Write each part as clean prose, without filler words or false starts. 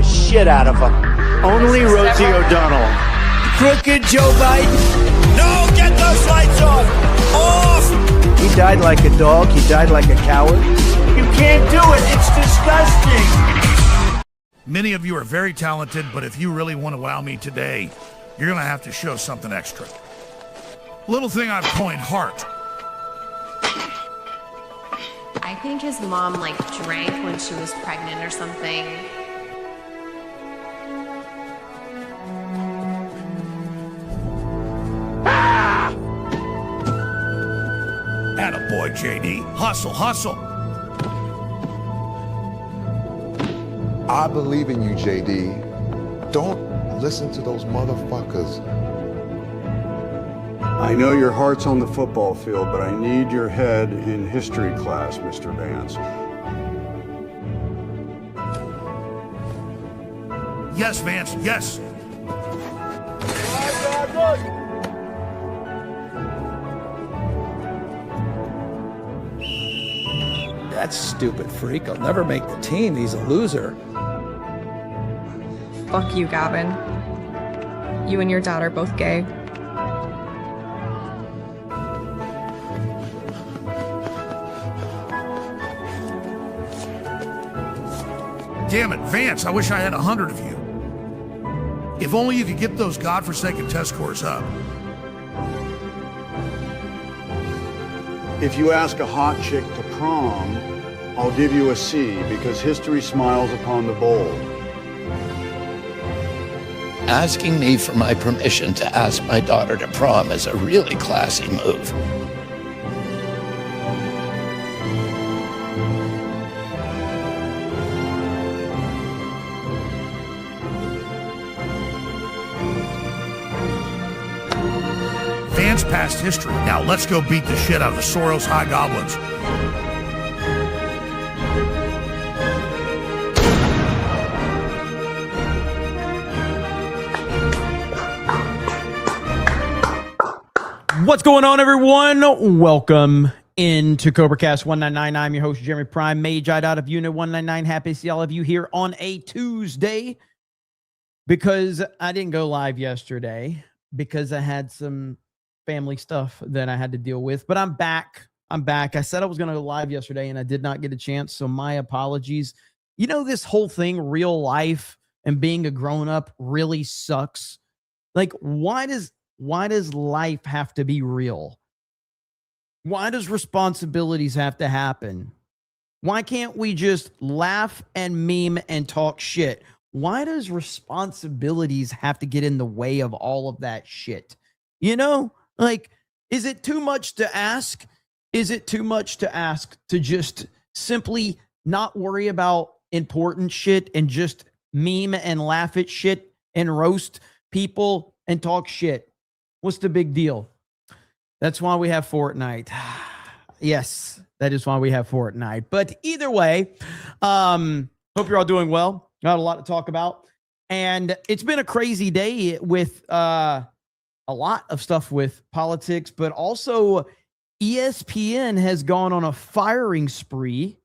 shit out of them. Only Rosie O'Donnell. Crooked Joe Biden. No, get those lights off! Off! He died like a dog. He died like a coward. You can't do it. It's disgusting. Many of you are very talented, but if you really want to wow me today, you're going to have to show something extra. Little thing I've coined heart. I think his mom drank when she was pregnant or something. Attaboy, JD. Hustle, hustle. I believe in you, JD. Don't listen to those motherfuckers. I know your heart's on the football field, but I need your head in history class, Mr. Vance. Yes, Vance, yes. That stupid freak. I'll never make the team. He's a loser. Fuck you, Gavin. You and your dad are both gay. Damn it, Vance, I wish I had 100 of you. If only you could get those godforsaken test scores up. If you ask a hot chick to prom, I'll give you a C because history smiles upon the bold. Asking me for my permission to ask my daughter to prom is a really classy move. Vance past history. Now let's go beat the shit out of the Soros High Goblins. What's going on, everyone? Welcome into CobraCast 199. I'm your host, Jeremy Prime, Mage out of Unit 199. Happy to see all of you here on a Tuesday because I didn't go live yesterday because I had some family stuff that I had to deal with, but I'm back. I said I was going to go live yesterday and I did not get a chance, so my apologies. You know, this whole thing, real life and being a grown-up really sucks. Like, why does life have to be real? Why does responsibilities have to happen? Why can't we just laugh and meme and talk shit? Why does responsibilities have to get in the way of all of that shit? You know, like, is it too much to ask? Is it too much to ask to just simply not worry about important shit and just meme and laugh at shit and roast people and talk shit? What's the big deal? That's why we have Fortnite. Yes, that is why we have Fortnite. But either way, hope you're all doing well. Got a lot to talk about. And it's been a crazy day with a lot of stuff with politics, but also ESPN has gone on a firing spree.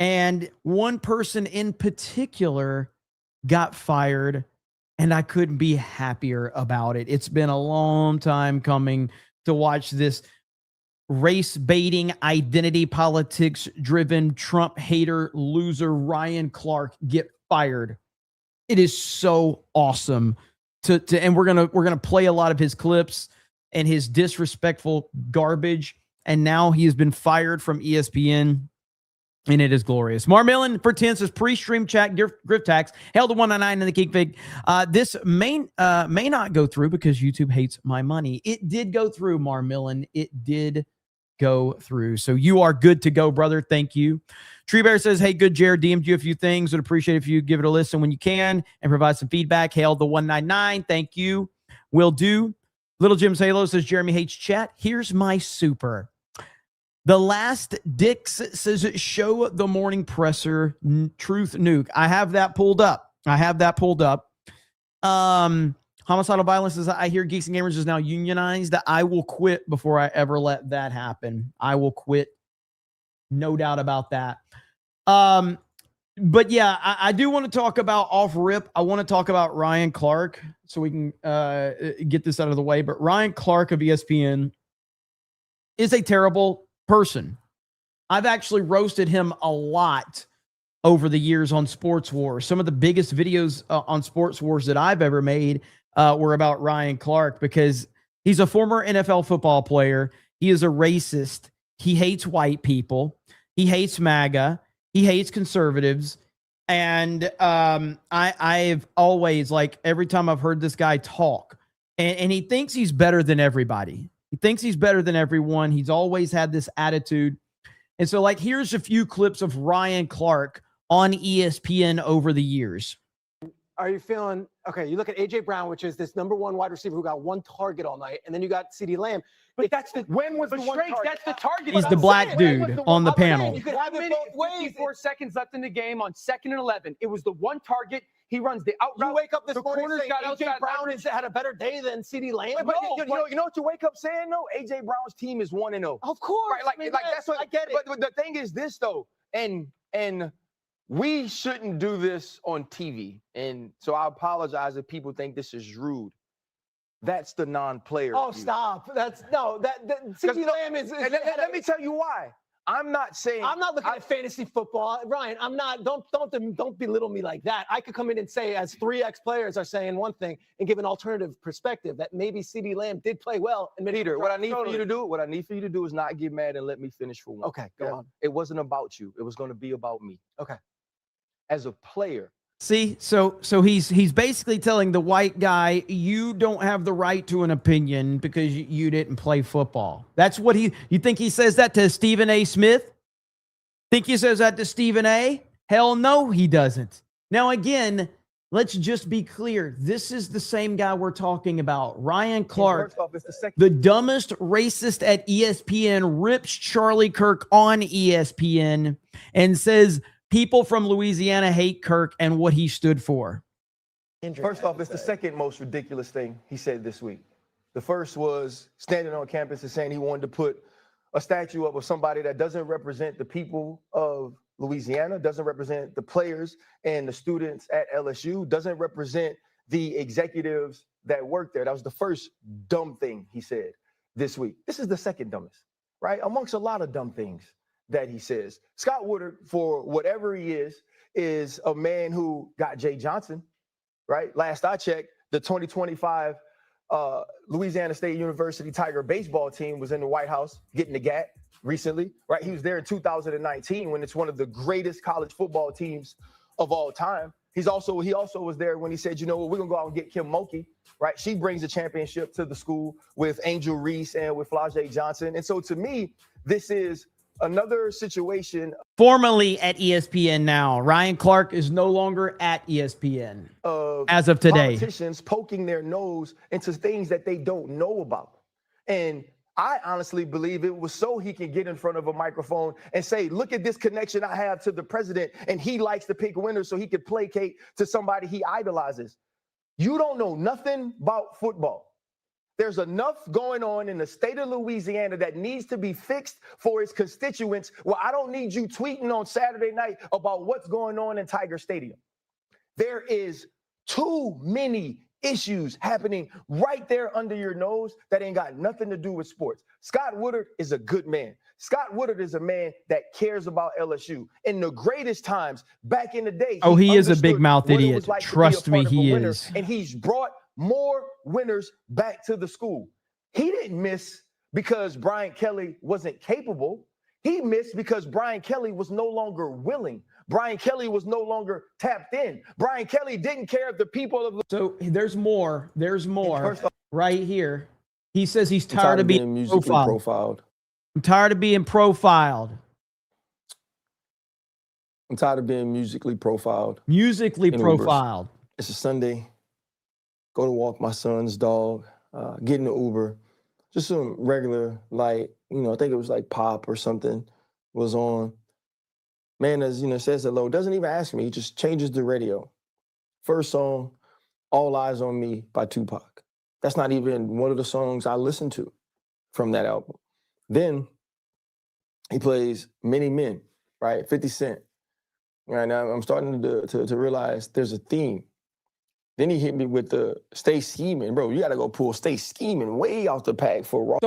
And one person in particular got fired. And I couldn't be happier about it. It's been a long time coming to watch this race baiting, identity politics driven Trump hater loser Ryan Clark get fired. It is so awesome and we're gonna play a lot of his clips and his disrespectful garbage. And now he has been fired from ESPN. And it is glorious. Marmillin for 10 says pre-stream chat, Griff tax, held to 199 in the Geek Fig. This may not go through because YouTube hates my money. It did go through, Marmillin. It did go through. So you are good to go, brother. Thank you. Tree Bear says, hey, good Jared, DM'd you a few things. Would appreciate if you give it a listen when you can and provide some feedback. Hail the 199. Thank you. Will do. Little Jim's Halo says, Jeremy hates chat. Here's my super. The Last Dix says, show the morning presser truth nuke. I have that pulled up. Homicidal violence says, I hear Geeks and Gamers is now unionized. I will quit before I ever let that happen. I will quit. No doubt about that. But yeah, I do want to talk about off rip. I want to talk about Ryan Clark so we can get this out of the way. But Ryan Clark of ESPN is a terrible person. I've actually roasted him a lot over the years on Sports Wars. Some of the biggest videos on Sports Wars that I've ever made were about Ryan Clark because he's a former NFL football player. He is a racist. He hates white people. He hates MAGA. He hates conservatives. And I've always, like, every time I've heard this guy talk, and he thinks he's better than everybody. He thinks he's better than everyone. He's always had this attitude. And so, like, here's a few clips of Ryan Clark on ESPN over the years. Are you feeling, okay, you look at A.J. Brown, which is this #1 wide receiver who got one target all night, and then you got CeeDee Lamb. But that's the when was the one target? That's the target. He's the black dude on the panel. You could have it both ways. 4 seconds left in the game on 2nd and 11. It was the one target. He runs the out route. You wake up this morning corners saying got A.J. Brown had a better day than CeeDee Lamb? But you know what you wake up saying, though? A.J. Brown's team is 1-0. Of course. Right, like that's what I get it. But the thing is this, though, and we shouldn't do this on TV. And so I apologize if people think this is rude. That's the non-player. Oh, view. stop. That's no, that CeeDee Lamb is let me tell you why. I'm not saying I'm not looking at fantasy football. Ryan, I'm not, don't belittle me like that. I could come in and say, as 3 ex-players are saying one thing and give an alternative perspective that maybe CeeDee Lamb did play well. And Peter, what I need for you to do is not get mad and let me finish for one. Okay, go on. It wasn't about you. It was going to be about me. Okay. As a player. See, so he's basically telling the white guy, you don't have the right to an opinion because you didn't play football. That's what you think he says that to Stephen A. Smith? Think he says that to Stephen A? Hell no, he doesn't. Now, again, let's just be clear. This is the same guy we're talking about. Ryan Clark, the dumbest racist at ESPN, rips Charlie Kirk on ESPN and says, people from Louisiana hate Kirk and what he stood for. First off, it's the second most ridiculous thing he said this week. The first was standing on campus and saying he wanted to put a statue up of somebody that doesn't represent the people of Louisiana, doesn't represent the players and the students at LSU, doesn't represent the executives that work there. That was the first dumb thing he said this week. This is the second dumbest, right? Amongst a lot of dumb things that he says. Scott Woodard, for whatever he is a man who got Jay Johnson, right? Last I checked, the 2025 Louisiana State University Tiger baseball team was in the White House getting the GAT recently, right? He was there in 2019 when it's one of the greatest college football teams of all time. He also was there when he said, you know what, we're gonna go out and get Kim Mulkey, right? She brings a championship to the school with Angel Reese and with Flau'jae Johnson. And so to me, this is another situation. Formerly at ESPN now. Ryan Clark is no longer at ESPN as of today. Politicians poking their nose into things that they don't know about. And I honestly believe it was so he can get in front of a microphone and say, look at this connection I have to the president, and he likes to pick winners so he could placate to somebody he idolizes. You don't know nothing about football. There's enough going on in the state of Louisiana that needs to be fixed for its constituents. Well, I don't need you tweeting on Saturday night about what's going on in Tiger Stadium. There is too many issues happening right there under your nose that ain't got nothing to do with sports. Scott Woodard is a good man. Scott Woodard is a man that cares about LSU. In the greatest times back in the day. He is a big mouth idiot. Like trust me, he is. And he's brought more winners back to the school. He didn't miss because Brian Kelly wasn't capable. He missed because Brian Kelly was no longer willing. Brian Kelly was no longer tapped in. Brian Kelly didn't care if the people of... So there's more right here. He says he's tired of being musically profiled. I'm tired of being profiled. I'm tired of being musically profiled. Musically profiled. It's a Sunday. Go to walk my son's dog, get in the Uber, just some regular, like, I think it was like pop or something was on. Man, as says hello, doesn't even ask me, he just changes the radio. First song, All Eyes on Me by Tupac. That's not even one of the songs I listened to from that album. Then he plays Many Men, right? 50 Cent. Right now, I'm starting to realize there's a theme. Then he hit me with the stay scheming. Bro, you got to go pull stay scheming way off the pack for Raw.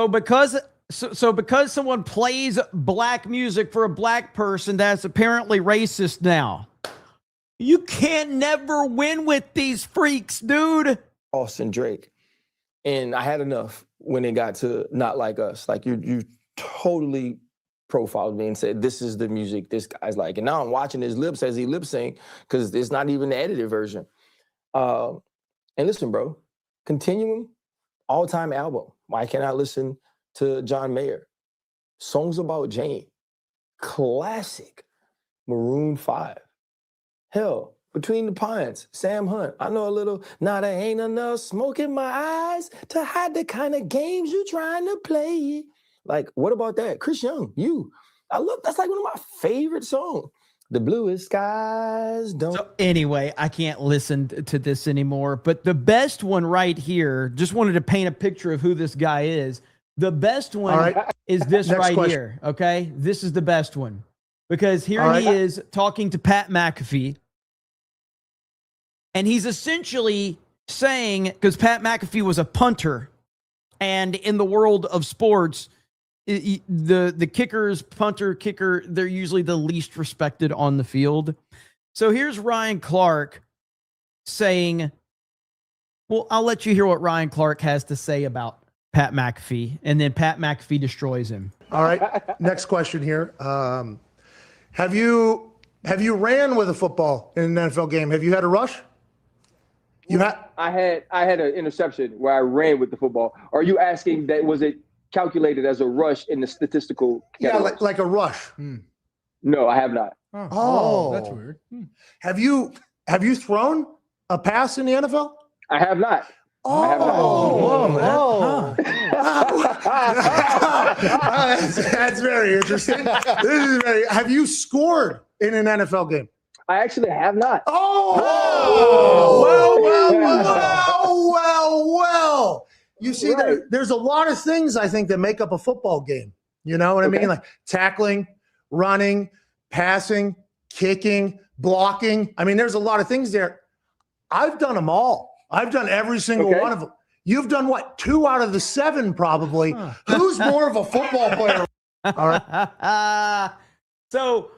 So because someone plays black music for a black person, that's apparently racist now. You can't never win with these freaks, dude. Austin Drake. And I had enough when it got to Not Like Us. Like you totally profiled me and said, this is the music this guy's like. And now I'm watching his lips as he lip sync because it's not even the edited version. And listen, bro, Continuum, all-time album. Why can't I listen to John Mayer? Songs About Jane, classic. Maroon 5. Hell, Between the Pines, Sam Hunt. I know a little, now there ain't enough smoke in my eyes to hide the kind of games you trying to play. Like, what about that? Chris Young, that's like one of my favorite songs. The bluest skies don't. So anyway, I can't listen to this anymore. But the best one right here, just wanted to paint a picture of who this guy is. The best one is this right here. Okay, this is the best one because here he is talking to Pat McAfee, and he's essentially saying, because Pat McAfee was a punter, and in the world of sports, the kickers, punter, kicker, they're usually the least respected on the field. So here's Ryan Clark saying, well, I'll let you hear what Ryan Clark has to say about Pat McAfee, and then Pat McAfee destroys him. All right, next question here. Have you ran with a football in an NFL game? Have you had a rush? I had an interception where I ran with the football. Are you asking that was it calculated as a rush in the statistical category? Yeah, like a rush. No, I have not. Oh, that's weird. Have you thrown a pass in the NFL? I have not. Oh, I have not. That's very interesting. Have you scored in an NFL game? I actually have not. Well. You see, there's a lot of things I think that make up a football game. You know what I mean? Like tackling, running, passing, kicking, blocking. I mean, there's a lot of things there. I've done them all. I've done every single one of them. You've done what? 2 out of the 7 probably. Who's more of a football player? All right. So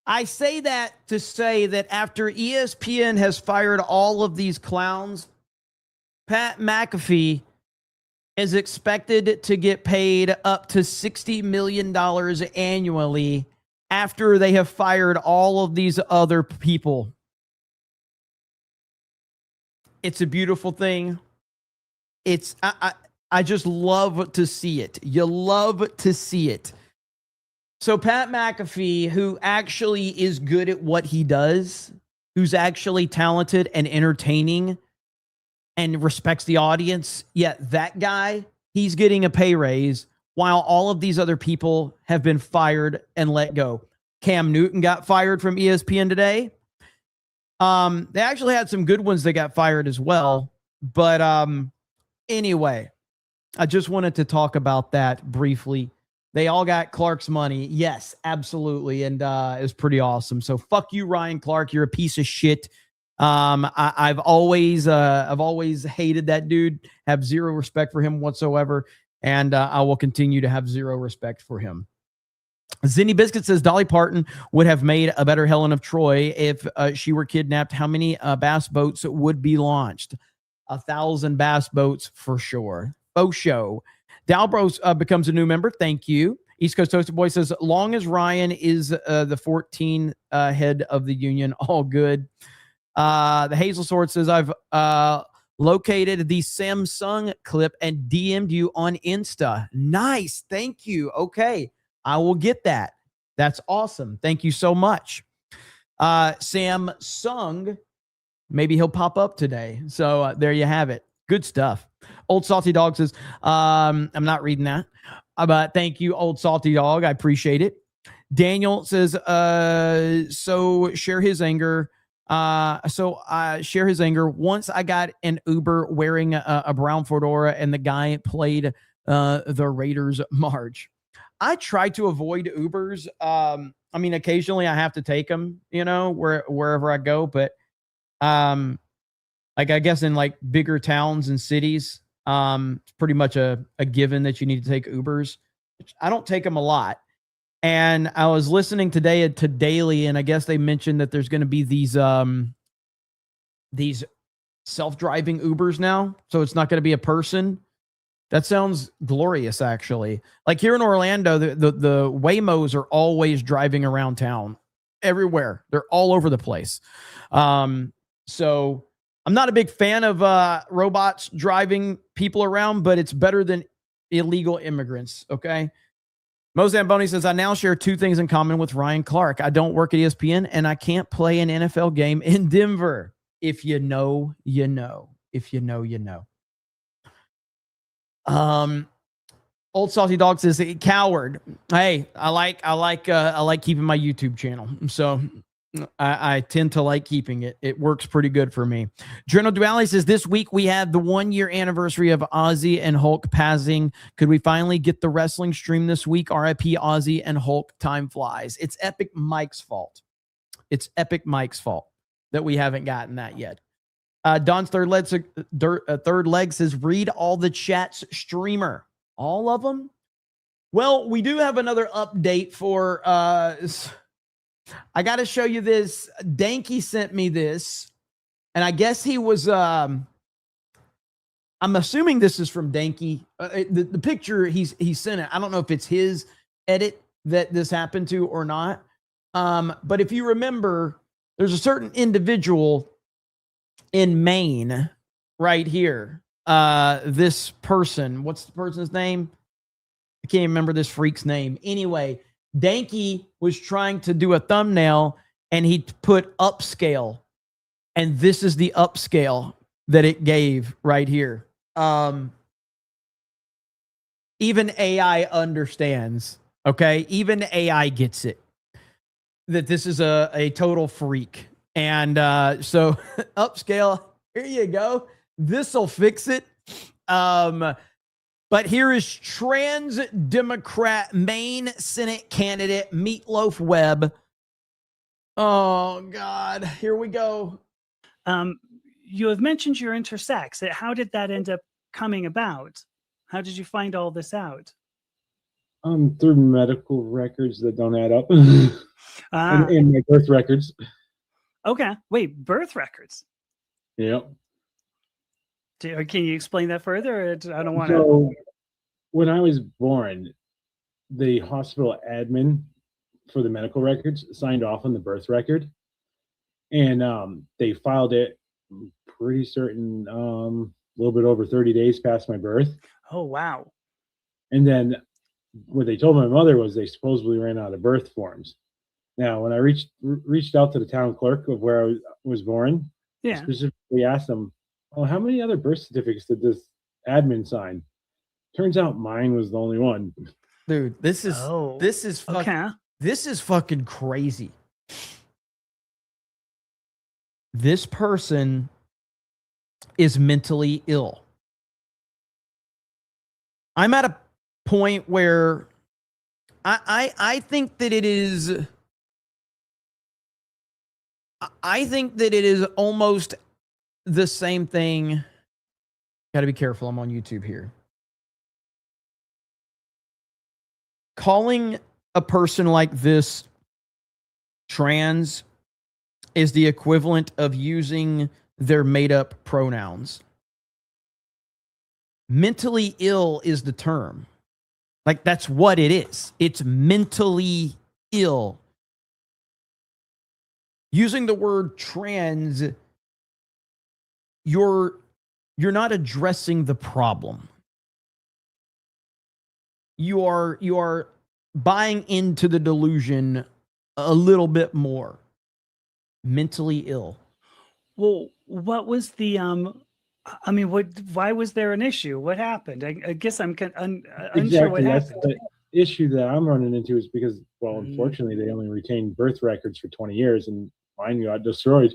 I say that to say that after ESPN has fired all of these clowns, Pat McAfee is expected to get paid up to $60 million annually after they have fired all of these other people. It's a beautiful thing. I just love to see it. You love to see it. So Pat McAfee, who actually is good at what he does, who's actually talented and entertaining and respects the audience, yet that guy, he's getting a pay raise while all of these other people have been fired and let go. Cam Newton got fired from ESPN today. They actually had some good ones that got fired as well. But anyway, I just wanted to talk about that briefly. They all got Clark's money. Yes, absolutely. And it was pretty awesome. So fuck you, Ryan Clark. You're a piece of shit. I've always hated that dude, have zero respect for him whatsoever. And I will continue to have zero respect for him. Zinny Biscuit says Dolly Parton would have made a better Helen of Troy if she were kidnapped. How many bass boats would be launched? 1,000 bass boats for sure. Faux show. Dalbros becomes a new member. Thank you. East Coast Toasted Boy says, long as Ryan is the 14 head of the union, all good. The Hazel Sword says, I've located the Samsung clip and DM'd you on Insta. Nice. Thank you. Okay. I will get that. That's awesome. Thank you so much. Samsung, maybe he'll pop up today. So there you have it. Good stuff. Old Salty Dog says, I'm not reading that, but thank you, Old Salty Dog. I appreciate it. Daniel says, so share his anger. Share his anger. Once I got an Uber wearing a brown fedora and the guy played the Raiders march. I try to avoid Ubers I mean, occasionally I have to take them, wherever I go, but like I guess in like bigger towns and cities, it's pretty much a given that you need to take Ubers. I don't take them a lot. And I was listening today to Daily, and I guess they mentioned that there's going to be these self-driving Ubers now. So it's not going to be a person. That sounds glorious, actually. Like here in Orlando, the Waymos are always driving around town everywhere. They're all over the place. So I'm not a big fan of robots driving people around, but it's better than illegal immigrants. Okay. Mo Zamboni says, I now share two things in common with Ryan Clark. I don't work at ESPN and I can't play an NFL game in Denver. If you know, you know. If you know, you know. Old Salty Dog says, coward. Hey, I like keeping my YouTube channel. So I tend to like keeping it. It works pretty good for me. Journal Duality says, this week we had the 1-year anniversary of Ozzy and Hulk passing. Could we finally get the wrestling stream this week? RIP Ozzy and Hulk, time flies. It's Epic Mike's fault. It's Epic Mike's fault that we haven't gotten that yet. Don's third leg says, read all the chats, streamer. All of them? Well, we do have another update for I got to show you this. Danky sent me this, and I guess he was I'm assuming this is from Danky. The picture he sent it. I don't know if it's his edit that this happened to or not. But if you remember, there's a certain individual in Maine right here. This person, what's the person's name? I can't remember this freak's name. Anyway, Danky was trying to do a thumbnail and he put upscale, and this is the upscale that it gave right here. Even AI understands, okay? Even AI gets it, that this is a total freak. And so upscale, here you go. This'll fix it. But here is trans Democrat Maine Senate candidate Meatloaf Webb. Oh, God. Here we go. You have mentioned you're intersex. How did that end up coming about? How did you find all this out? Through medical records that don't add up. and my birth records. Okay. Wait, birth records? Yep. Can you explain that further? I don't want to. So, when I was born, the hospital admin for the medical records signed off on the birth record, and they filed it. I'm pretty certain a little bit over 30 days past my birth. Oh, wow. And then what they told my mother was they supposedly ran out of birth forms. Now, when I reached out to the town clerk of where I was born, I specifically asked them, "Oh, how many other birth certificates did this admin sign?" Turns out mine was the only one. Dude, this is fucking crazy. This person is mentally ill. I'm at a point where I think that it is. I think that it is almost the same thing. Got to be careful. I'm on YouTube here. Calling a person like this trans is the equivalent of using their made-up pronouns. Mentally ill is the term. Like, that's what it is. It's mentally ill. Using the word trans, you're not addressing the problem. You are buying into the delusion a little bit more. Mentally ill. Well, what was the why was there an issue? What happened? I guess I'm unsure what happened. The issue that I'm running into is because, well, unfortunately, they only retained birth records for 20 years, and mine got destroyed.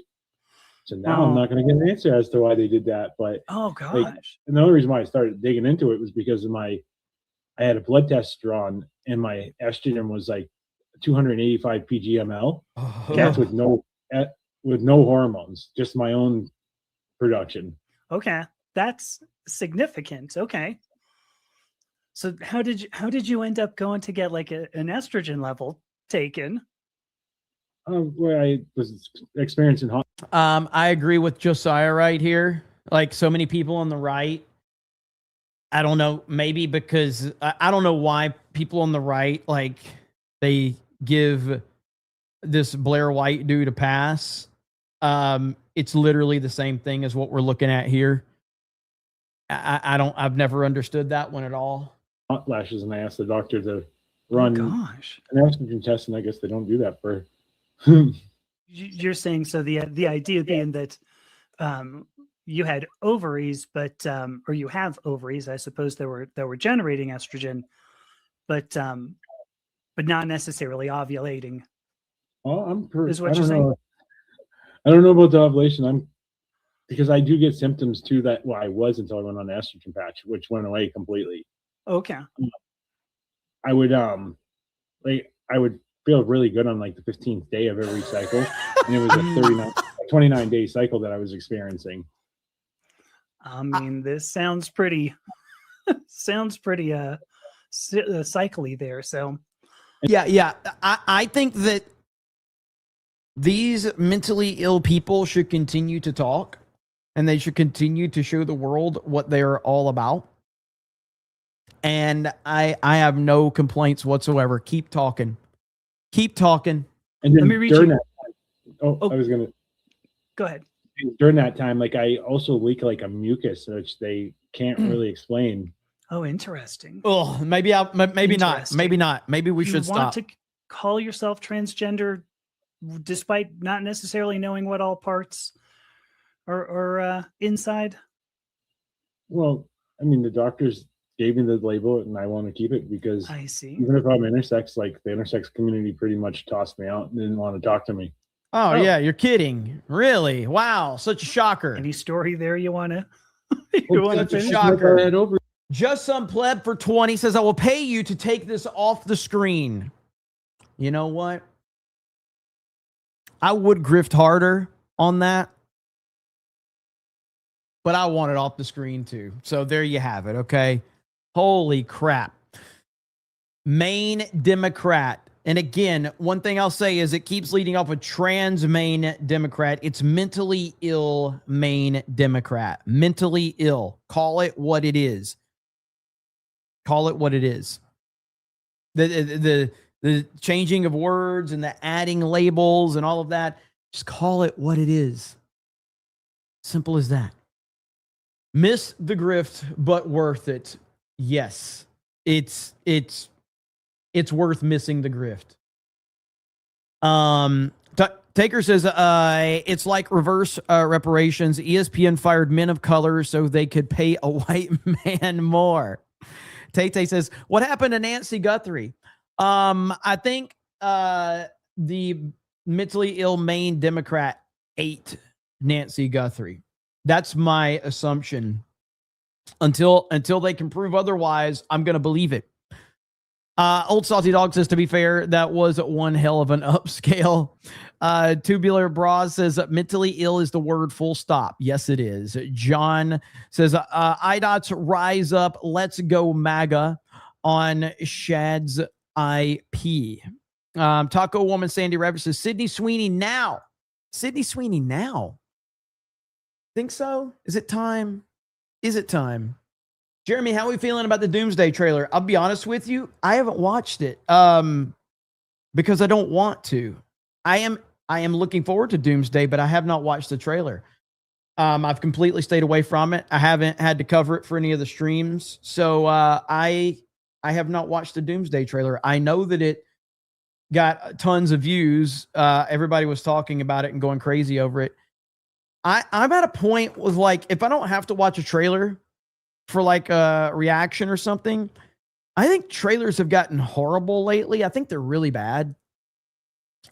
So now I'm not going to get an answer as to why they did that. But oh gosh, and the only reason why I started digging into it was because of I had a blood test drawn, and my estrogen was like 285 pgml. Oh. That's with no hormones, just my own production. Okay, that's significant. Okay, so how did you end up going to get like an estrogen level taken? Where I was experiencing hot. I agree with Josiah right here. Like so many people on the right. I don't know, maybe because I don't know why people on the right, like, they give this Blair White dude a pass. It's literally the same thing as what we're looking at here. I've never understood that one at all. Hot flashes, and I asked the doctor to run an estrogen test, and I guess they don't do that for. You're saying so the idea being that you had ovaries, but or you have ovaries, I suppose, that were generating estrogen, but not necessarily ovulating. Well, is what you're saying? I don't know about the ovulation. Because I do get symptoms too that I was until I went on the estrogen patch, which went away completely. Okay. I would feel really good on like the 15th day of every cycle, and it was a 29-day cycle that I was experiencing. I mean, this sounds pretty cycly there. So yeah. I think that these mentally ill people should continue to talk, and they should continue to show the world what they're all about. And I have no complaints whatsoever. Keep talking. Keep talking. And then let me read during you. That, I was gonna go ahead. During that time, like I also leak like a mucus, which they can't really explain. Oh, interesting. Oh, maybe not. Maybe not. Maybe we should stop. You want to call yourself transgender despite not necessarily knowing what all parts are inside? Well, I mean, the doctors gave me the label, and I want to keep it because I see. Even if I'm intersex, like the intersex community pretty much tossed me out and didn't want to talk to me. Oh, yeah, you're kidding. Really? Wow, such a shocker. Any story there you want to such a shocker. Just some pleb for 20 says, I will pay you to take this off the screen. You know what? I would grift harder on that, but I want it off the screen too. So there you have it, okay? Holy crap. Maine Democrat. And again, one thing I'll say is it keeps leading off with trans Maine Democrat. It's mentally ill Maine Democrat. Mentally ill. Call it what it is. Call it what it is. The changing of words and the adding labels and all of that, just call it what it is. Simple as that. Miss the grift, but worth it. Yes, it's worth missing the grift. Taker says it's like reverse reparations. ESPN fired men of color so they could pay a white man more. Tay says, what happened to Nancy Guthrie? I think the mentally ill Maine Democrat ate Nancy Guthrie. That's my assumption. Until they can prove otherwise, I'm going to believe it. Old Salty Dog says, to be fair, that was one hell of an upscale. Tubular Bras says, mentally ill is the word, full stop. Yes, it is. John says, IDOT's rise up. Let's go MAGA on Shad's IP. Taco Woman Sandy Rabbit says, Sydney Sweeney now. Sydney Sweeney now. Think so? Is it time? Is it time? Jeremy, how are we feeling about the Doomsday trailer? I'll be honest with you. I haven't watched it because I don't want to. I am looking forward to Doomsday, but I have not watched the trailer. I've completely stayed away from it. I haven't had to cover it for any of the streams. So I have not watched the Doomsday trailer. I know that it got tons of views. Everybody was talking about it and going crazy over it. I'm at a point with, like, if I don't have to watch a trailer for like a reaction or something, I think trailers have gotten horrible lately. I think they're really bad.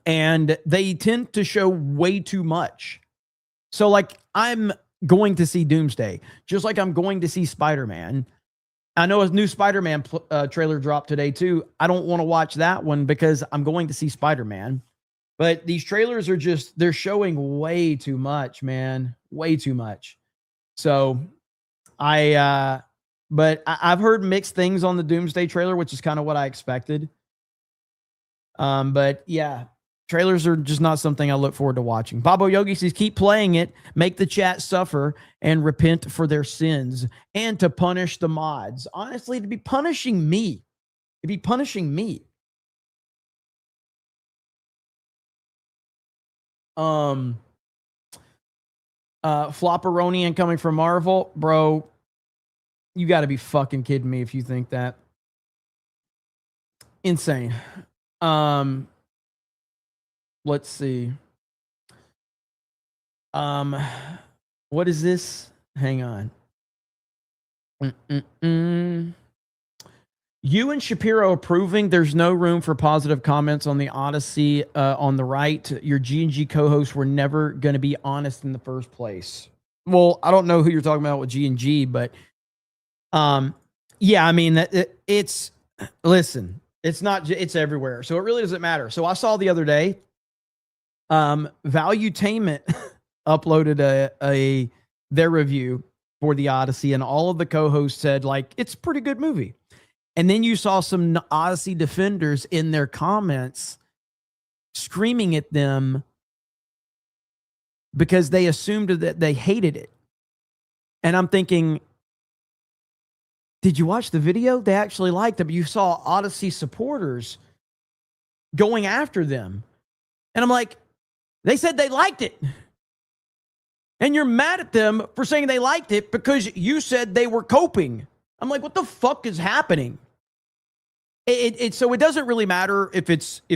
And they tend to show way too much. So, like, I'm going to see Doomsday, just like I'm going to see Spider-Man. I know a new Spider-Man trailer dropped today too. I don't want to watch that one because I'm going to see Spider-Man. But these trailers are just, they're showing way too much, man. Way too much. So I've heard mixed things on the Doomsday trailer, which is kind of what I expected. But yeah, trailers are just not something I look forward to watching. Babo Yogi says, keep playing it, make the chat suffer, and repent for their sins, and to punish the mods. Honestly, to be punishing me. To be punishing me. Flopperoni incoming from Marvel. Bro, you got to be fucking kidding me if you think that. Insane. Let's see. What is this? Hang on. You and Shapiro approving. There's no room for positive comments on the Odyssey on the right. Your G&G co-hosts were never going to be honest in the first place. Well, I don't know who you're talking about with G&G, but yeah, I mean, it's, listen, it's everywhere. So it really doesn't matter. So I saw the other day, Valuetainment uploaded their review for the Odyssey, and all of the co-hosts said, like, it's a pretty good movie. And then you saw some Odyssey defenders in their comments screaming at them because they assumed that they hated it. And I'm thinking, did you watch the video? They actually liked it, but you saw Odyssey supporters going after them. And I'm like, they said they liked it. And you're mad at them for saying they liked it because you said they were coping. I'm like, what the fuck is happening? So it doesn't really matter if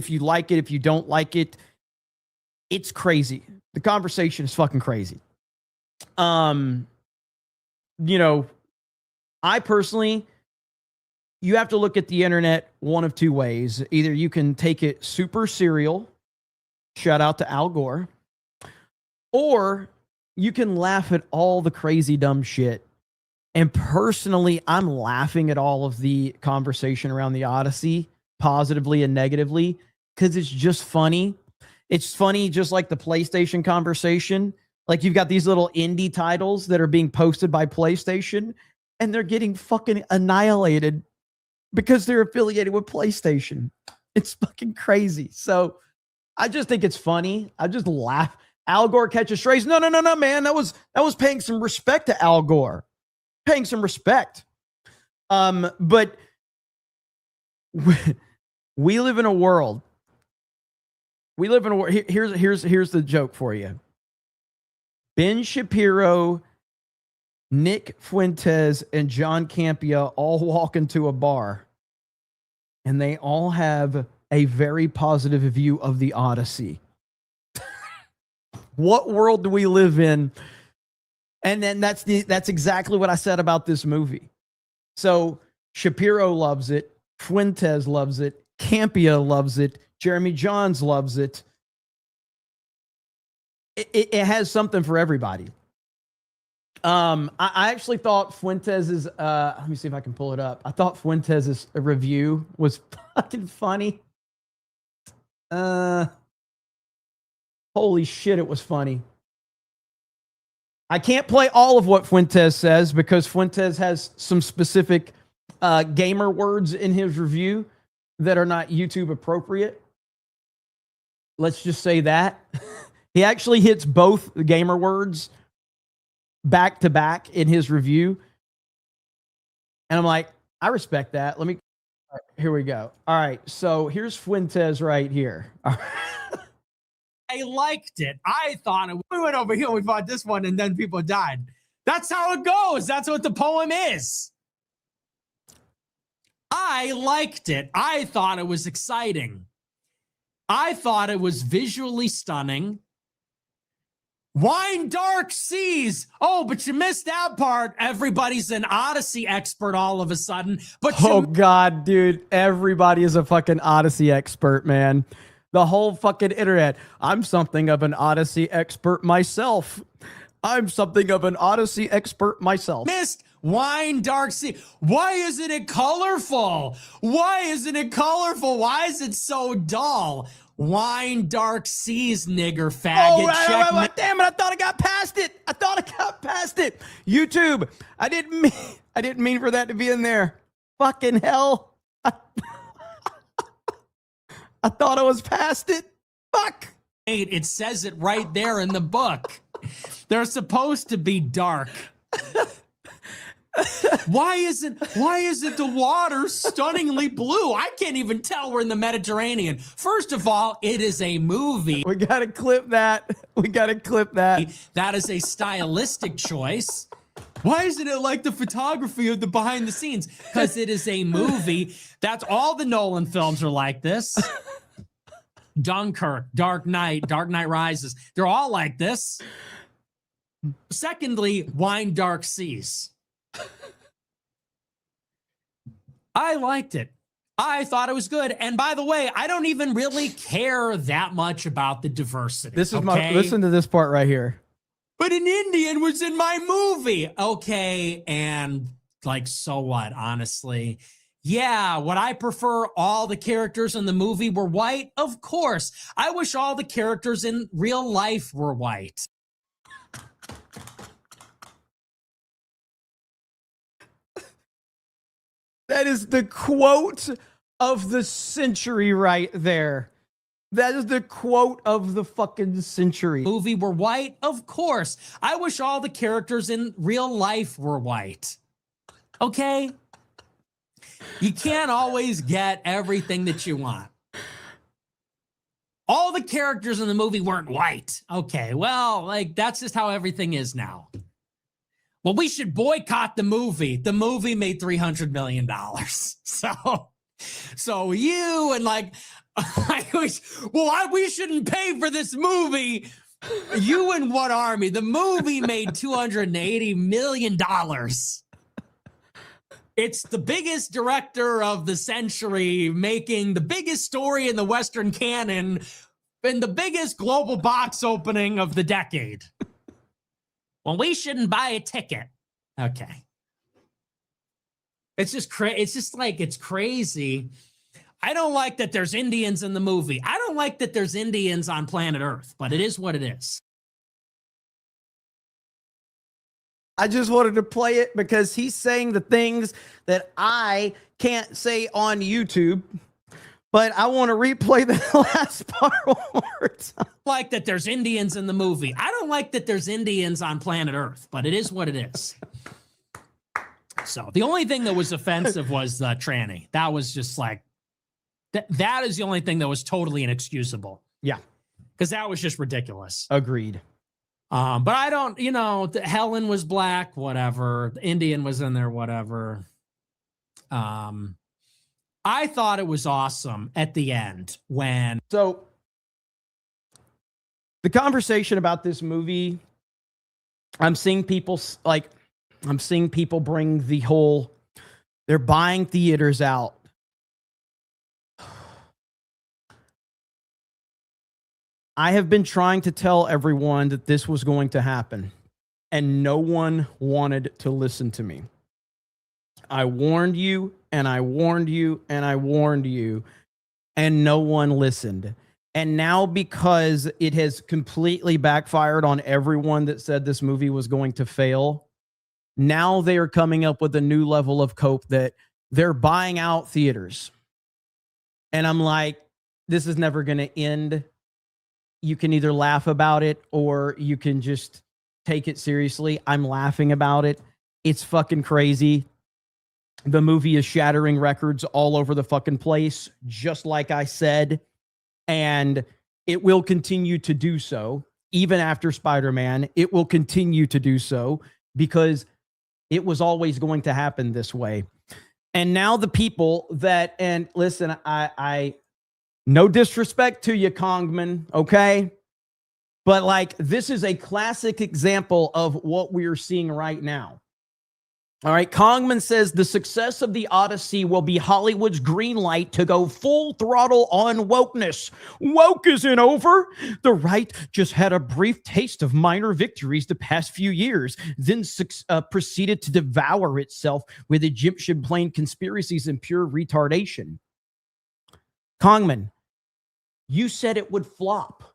you like it, if you don't like it. It's crazy. The conversation is fucking crazy. You know, I personally, you have to look at the internet one of two ways. Either you can take it super serial, shout out to Al Gore, or you can laugh at all the crazy dumb shit. And personally, I'm laughing at all of the conversation around the Odyssey, positively and negatively, because it's just funny. It's funny, just like the PlayStation conversation. Like, you've got these little indie titles that are being posted by PlayStation, and they're getting fucking annihilated because they're affiliated with PlayStation. It's fucking crazy. So I just think it's funny. I just laugh. Al Gore catches strays. No, man. That was paying some respect to Al Gore. Paying some respect. But we live in a world. Here's the joke for you. Ben Shapiro, Nick Fuentes, and John Campea all walk into a bar, and they all have a very positive view of the Odyssey. What world do we live in? And then that's exactly what I said about this movie. So Shapiro loves it. Fuentes loves it. Campea loves it. Jeremy Johns loves it. It has something for everybody. I actually thought Fuentes's, let me see if I can pull it up. I thought Fuentes's review was fucking funny. Holy shit, it was funny. I can't play all of what Fuentes says because Fuentes has some specific gamer words in his review that are not YouTube appropriate. Let's just say that. He actually hits both the gamer words back to back in his review. And I'm like, I respect that. Let me, all right, here we go. All right, so here's Fuentes right here. I liked it. I thought it. We went over here, we fought this one, and then people died. That's how it goes. That's what the poem is. I liked it. I thought it was exciting. I thought it was visually stunning. Wine dark seas. Oh, but you missed that part. Everybody's an Odyssey expert all of a sudden. But oh God, dude, everybody is a fucking Odyssey expert, man. The whole fucking internet. I'm something of an Odyssey expert myself. I'm something of an Odyssey expert myself. Mist, wine, dark sea. Why isn't it colorful? Why isn't it colorful? Why is it so dull? Wine, dark seas, nigger faggot. Oh, right. Damn it! I thought I got past it. YouTube. I didn't mean for that to be in there. Fucking hell. I thought I was past it. Fuck. It says it right there in the book. They're supposed to be dark. Why isn't the water stunningly blue? I can't even tell we're in the Mediterranean. First of all, it is a movie. We gotta clip that. That is a stylistic choice. Why isn't it like the photography of the behind the scenes? Because it is a movie. That's all the Nolan films are like this. Dunkirk, Dark Knight Rises. They're all like this. Secondly, Wine, Dark Seas. I liked it. I thought it was good. And by the way, I don't even really care that much about the diversity. Listen to this part right here. But an Indian was in my movie. Okay, and like, so what, honestly? Yeah, would I prefer all the characters in the movie were white? Of course. I wish all the characters in real life were white. That is the quote of the century right there. That is the quote of the fucking century. Movie were white? Of course. I wish all the characters in real life were white. Okay? You can't always get everything that you want. All the characters in the movie weren't white. Okay, well, like, that's just how everything is now. Well, we should boycott the movie. The movie made $300 million. So you and like, we shouldn't pay for this movie. You and what army? The movie made $280 million. It's the biggest director of the century, making the biggest story in the Western canon and the biggest global box opening of the decade. Well, we shouldn't buy a ticket. Okay. It's just it's crazy. I don't like that there's Indians in the movie. I don't like that there's Indians on planet Earth, but it is what it is. I just wanted to play it because he's saying the things that I can't say on YouTube. But I want to replay the last part one more time. Like that there's Indians in the movie. I don't like that there's Indians on planet Earth, but it is what it is. So the only thing that was offensive was the tranny. That was just like, that is the only thing that was totally inexcusable. Yeah. Because that was just ridiculous. Agreed. But I don't, Helen was black, whatever. The Indian was in there, whatever. I thought it was awesome at the end when. So the conversation about this movie, I'm seeing people bring the whole, they're buying theaters out. I have been trying to tell everyone that this was going to happen, and no one wanted to listen to me. I warned you, and I warned you, and I warned you, and no one listened. And now, because it has completely backfired on everyone that said this movie was going to fail, now they are coming up with a new level of cope that they're buying out theaters. And I'm like, this is never going to end. You can either laugh about it or you can just take it seriously. I'm laughing about it. It's fucking crazy. The movie is shattering records all over the fucking place, just like I said. And it will continue to do so. Even after Spider-Man, it will continue to do so because it was always going to happen this way. And now the people that, and listen, I no disrespect to you, Kongman, okay? But like, this is a classic example of what we're seeing right now. All right, Kongman says the success of the Odyssey will be Hollywood's green light to go full throttle on wokeness. Woke isn't over. The right just had a brief taste of minor victories the past few years, then proceeded to devour itself with Egyptian plane conspiracies and pure retardation. Kongman, you said it would flop.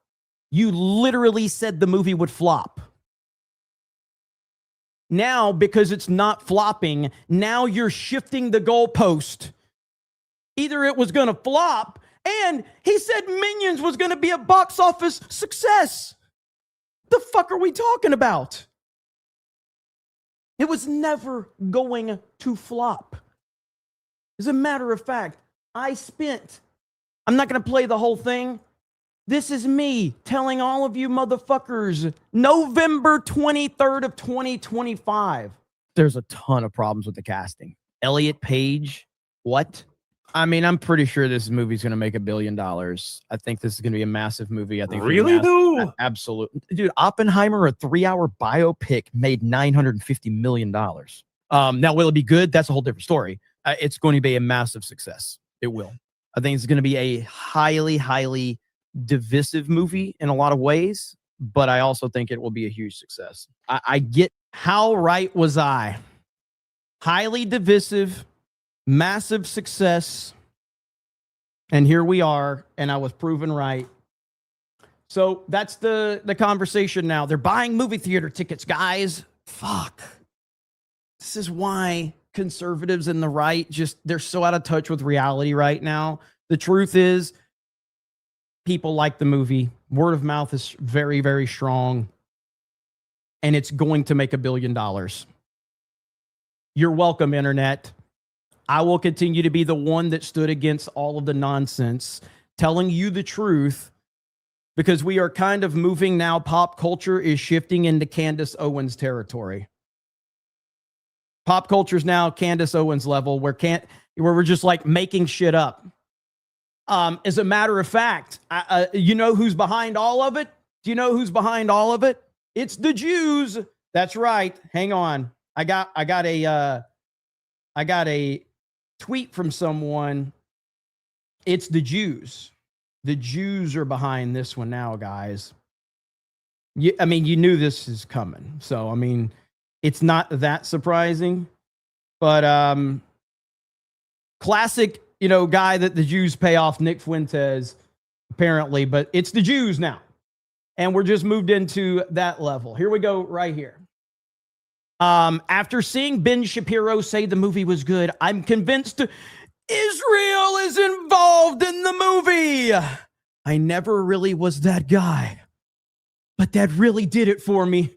You literally said the movie would flop. Now, because it's not flopping, now you're shifting the goalpost. Either it was going to flop, and he said Minions was going to be a box office success. The fuck are we talking about? It was never going to flop. As a matter of fact, I'm not going to play the whole thing. This is me telling all of you motherfuckers, November 23rd of 2025. There's a ton of problems with the casting. Elliot Page, what? I mean, I'm pretty sure this movie's going to make $1 billion. I think this is going to be a massive movie. I think really, though? Absolutely. Dude, Oppenheimer, a 3-hour biopic, made $950 million. Now, will it be good? That's a whole different story. It's going to be a massive success. It will. I think it's going to be a highly, highly divisive movie in a lot of ways, but I also think it will be a huge success. I get how right was I. Highly divisive, massive success, and here we are, and I was proven right. So that's the conversation now. They're buying movie theater tickets, guys. Fuck. This is why conservatives and the right they're so out of touch with reality right now. The truth is, people like the movie. Word of mouth is very, very strong. And it's going to make $1 billion. You're welcome, Internet. I will continue to be the one that stood against all of the nonsense, telling you the truth, because we are kind of moving now. Pop culture is shifting into Candace Owens territory. Pop culture is now Candace Owens level, where we're just like making shit up. As a matter of fact, you know who's behind all of it? Do you know who's behind all of it? It's the Jews. That's right. Hang on. I got a tweet from someone. It's the Jews. The Jews are behind this one now, guys. You knew this is coming. So, I mean, it's not that surprising. But classic, guy that the Jews pay off, Nick Fuentes, apparently. But it's the Jews now. And we're just moved into that level. Here we go right here. After seeing Ben Shapiro say the movie was good, I'm convinced Israel is involved in the movie. I never really was that guy, but that really did it for me.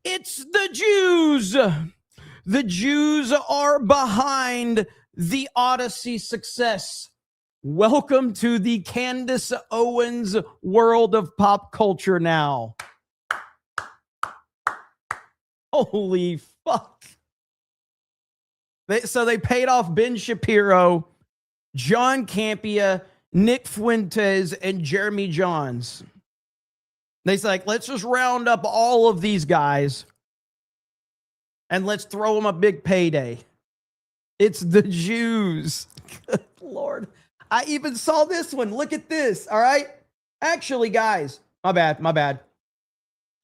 It's the Jews. The Jews are behind the Odyssey success. Welcome to the Candace Owens world of pop culture now. Holy fuck. So they paid off Ben Shapiro, John Campea, Nick Fuentes, and Jeremy Johns. They're like, let's just round up all of these guys and let's throw them a big payday. It's the Jews. Good Lord. I even saw this one. Look at this. All right. Actually, guys, my bad.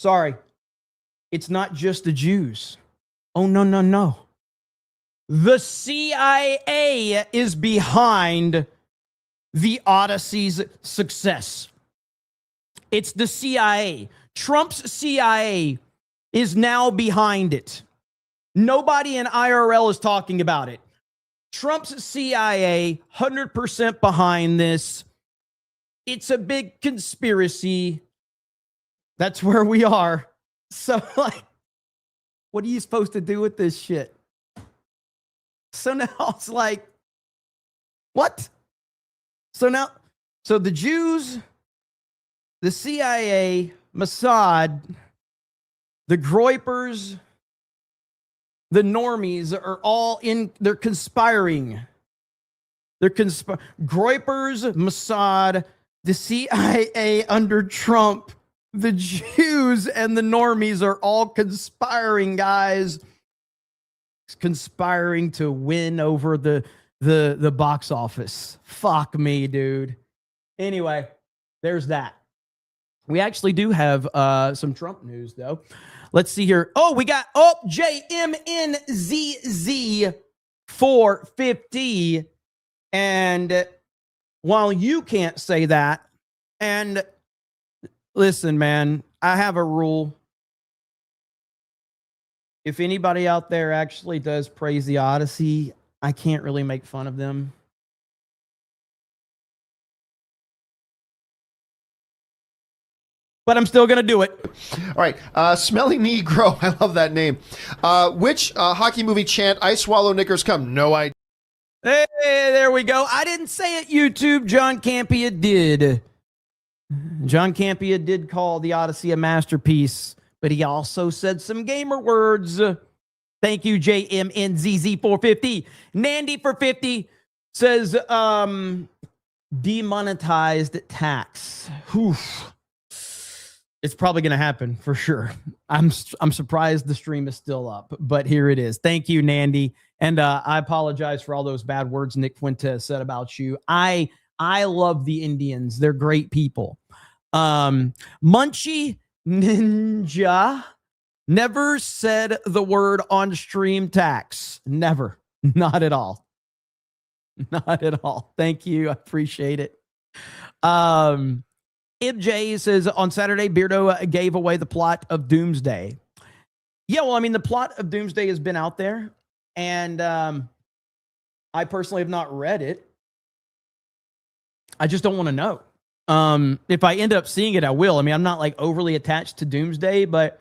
Sorry. It's not just the Jews. Oh, no. The CIA is behind the Odyssey's success. It's the CIA. Trump's CIA is now behind it. Nobody in IRL is talking about it. Trump's CIA, 100% behind this. It's a big conspiracy. That's where we are. So, what are you supposed to do with this shit? So now it's like, what? So the Jews, the CIA, Mossad, the Groypers, the normies are all they're conspiring. Groypers, Mossad, the CIA under Trump, the Jews and the normies are all conspiring, guys. conspiring to win over the box office. Fuck me, dude. Anyway, there's that. We actually do have some Trump news, though. Let's see here. Oh, we got JMNZZ 450. And while you can't say that, and listen, man, I have a rule. If anybody out there actually does praise the Odyssey, I can't really make fun of them. But I'm still going to do it. All right. Smelly Negro. I love that name. Which hockey movie chant, I swallow knickers come? No idea. Hey, there we go. I didn't say it, YouTube. John Campea did. John Campea did call the Odyssey a masterpiece, but he also said some gamer words. Thank you, JMNZZ450. Nandy for 50 says demonetized tax. Oof. It's probably going to happen for sure. I'm surprised the stream is still up, but here it is. Thank you, Nandy. And I apologize for all those bad words Nick Fuentes said about you. I love the Indians. They're great people. Munchie Ninja never said the word on stream tax. Never. Not at all. Not at all. Thank you. I appreciate it. IbJ says, on Saturday, Beardo gave away the plot of Doomsday. Yeah, well, I mean, the plot of Doomsday has been out there, and I personally have not read it. I just don't want to know. If I end up seeing it, I will. I mean, I'm not like overly attached to Doomsday, but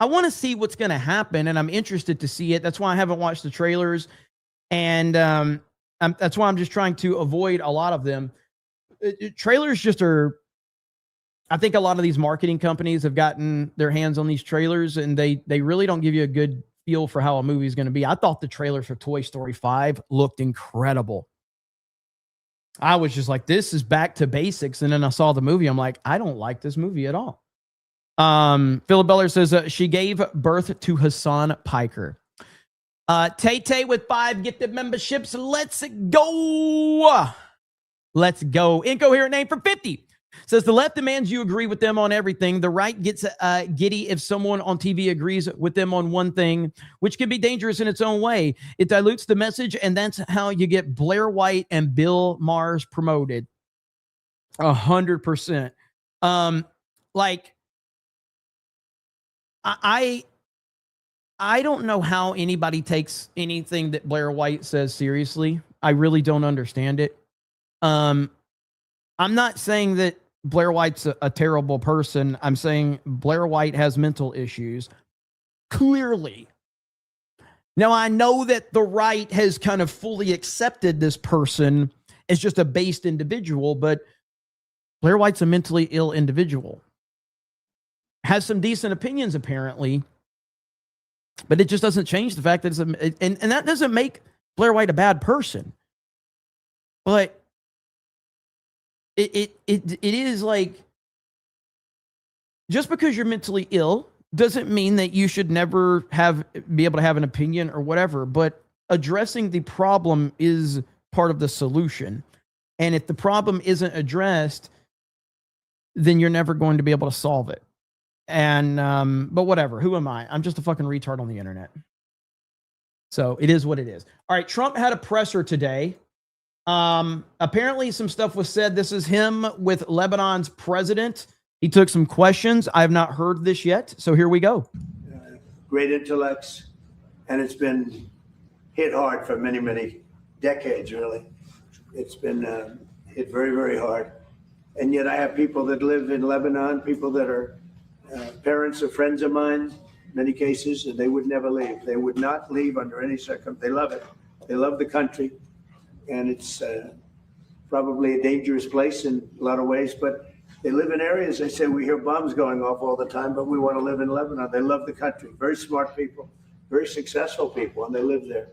I want to see what's going to happen, and I'm interested to see it. That's why I haven't watched the trailers, and that's why I'm just trying to avoid a lot of them. Trailers just are... I think a lot of these marketing companies have gotten their hands on these trailers, and they really don't give you a good feel for how a movie is going to be. I thought the trailers for Toy Story 5 looked incredible. I was just like, this is back to basics. And then I saw the movie. I'm like, I don't like this movie at all. Philip Beller says she gave birth to Hassan Piker. Tay with 5 gifted memberships. Let's go. Let's go. Incoherent name for 50. Says the left demands you agree with them on everything. The right gets giddy if someone on TV agrees with them on one thing, which can be dangerous in its own way. It dilutes the message, and that's how you get Blair White and Bill Maher promoted. 100%. Like, I don't know how anybody takes anything that Blair White says seriously. I really don't understand it. I'm not saying that Blair White's a terrible person. I'm saying Blair White has mental issues. Clearly. Now, I know that the right has kind of fully accepted this person as just a based individual, but Blair White's a mentally ill individual. Has some decent opinions, apparently, but it just doesn't change the fact that and that doesn't make Blair White a bad person. But it is like, just because you're mentally ill doesn't mean that you should never be able to have an opinion or whatever, but addressing the problem is part of the solution. And if the problem isn't addressed, then you're never going to be able to solve it. And, but whatever, who am I? I'm just a fucking retard on the internet. So it is what it is. All right. Trump had a presser today. Apparently some stuff was said. This is him with Lebanon's president. He took some questions. I have not heard this yet. So here we go. Great intellects. And it's been hit hard for many, many decades, really. It's been hit very, very hard. And yet I have people that live in Lebanon, people that are parents or friends of mine, in many cases, and they would never leave. They would not leave under any circumstance. They love it. They love the country. And it's probably a dangerous place in a lot of ways, but they live in areas, they say, we hear bombs going off all the time, but we want to live in Lebanon. They love the country. Very smart people, very successful people, and they live there.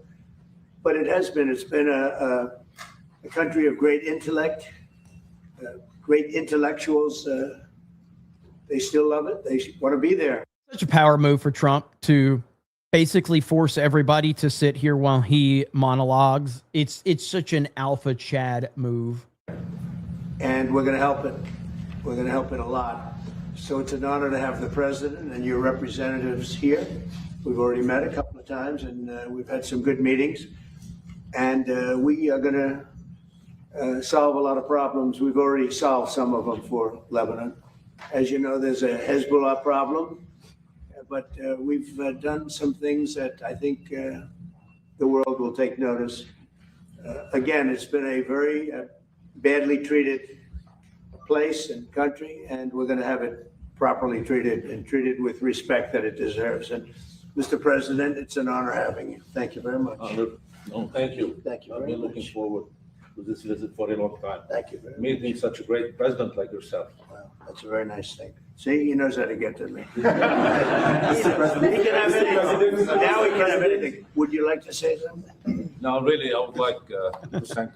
But it's been a country of great intellect, great intellectuals. They still love it. They want to be there. Such a power move for Trump to basically force everybody to sit here while he monologues. It's such an alpha Chad move. And we're going to help it. We're going to help it a lot. So it's an honor to have the president and your representatives here. We've already met a couple of times, and we've had some good meetings. And we are going to solve a lot of problems. We've already solved some of them for Lebanon. As you know, there's a Hezbollah problem, but we've done some things that I think the world will take notice. Again, it's been a very badly treated place and country, and we're going to have it properly treated and treated with respect that it deserves. And Mr. President, it's an honor having you. Thank you very much. No, thank you. Thank you I've very been looking much. forward to this visit for a long time. Thank you very much. Meeting such a great president like yourself. Well, that's a very nice thing. See, he knows how to get to me. He can have anything. Now he can have anything. Would you like to say something? Now, really, I would like to thank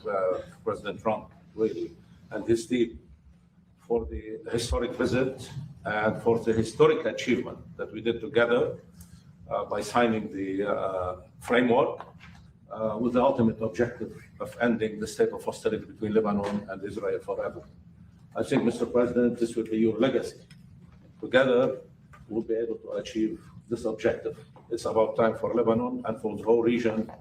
President Trump, really, and his team for the historic visit and for the historic achievement that we did together by signing the framework with the ultimate objective of ending the state of hostility between Lebanon and Israel forever. I think, Mr. President, this will be your legacy. Together, we'll be able to achieve this objective. It's about time for Lebanon and for the whole region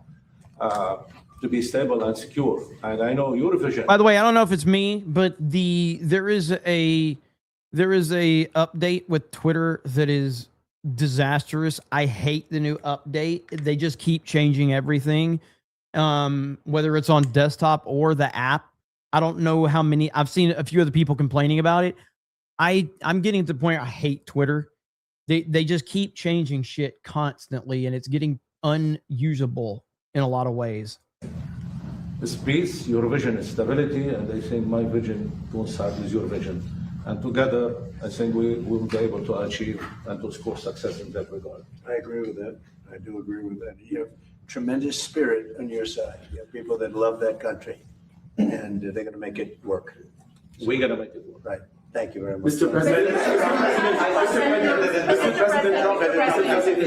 to be stable and secure. And I know your vision. By the way, I don't know if it's me, but there is a update with Twitter that is disastrous. I hate the new update. They just keep changing everything, whether it's on desktop or the app. I don't know how many. I've seen a few other people complaining about it. I'm getting to the point where I hate Twitter. They just keep changing shit constantly, and it's getting unusable in a lot of ways. It's peace, your vision is stability, and I think my vision coincides with your vision. And together, I think we will be able to achieve and to score success in that regard. I agree with that. I do agree with that. You have tremendous spirit on your side. You have people that love that country, and they're going to make it work. We're going to make it work. Right. Thank you very much. Mr. President,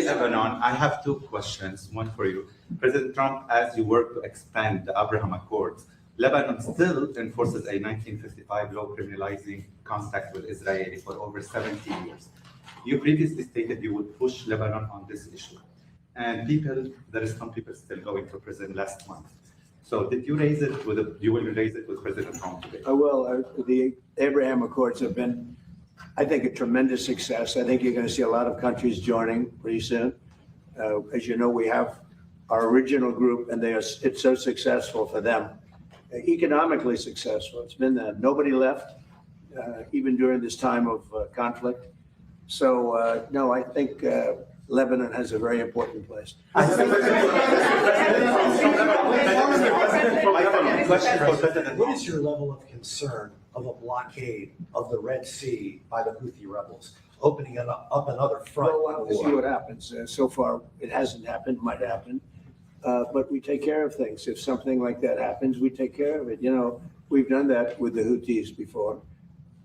Lebanon, I have two questions, one for you. President Trump, as you work to expand the Abraham Accords, Lebanon still enforces a 1955 law criminalizing contact with Israel for over 70 years. You previously stated you would push Lebanon on this issue. And there is some people still going to prison last month. So did you raise it you will raise it with President Trump today? Well, the Abraham Accords have been, I think, a tremendous success. I think you're going to see a lot of countries joining pretty soon. As you know, we have our original group, and it's so successful for them. Economically successful. It's been nobody left, even during this time of conflict. So, no, I think Lebanon has a very important place. What is your level of concern of a blockade of the Red Sea by the Houthi rebels, opening up another front? Well, we'll have to see what happens. So far, it hasn't happened, might happen. But we take care of things. If something like that happens, we take care of it. You know, we've done that with the Houthis before,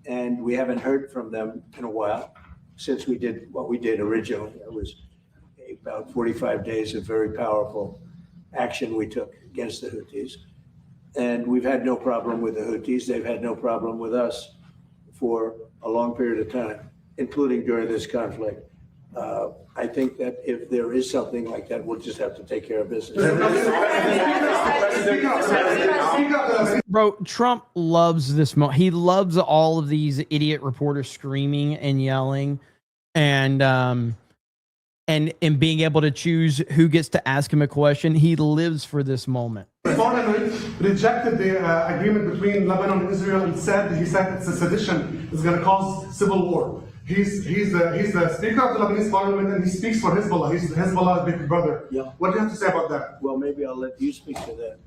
and we haven't heard from them in a while since we did what we did originally. It was about 45 days of very powerful action we took against the Houthis. And we've had no problem with the Houthis. They've had no problem with us for a long period of time, including during this conflict. I think that if there is something like that, we'll just have to take care of business. Bro, Trump loves this moment. He loves all of these idiot reporters screaming and yelling and being able to choose who gets to ask him a question. He lives for this moment. Parliament rejected the agreement between Lebanon and Israel and said it's a sedition. It's going to cause civil war. He's the Speaker of the Lebanese Parliament, and he speaks for Hezbollah. He's Hezbollah's big brother. Yeah. What do you have to say about that? Well, maybe I'll let you speak to that.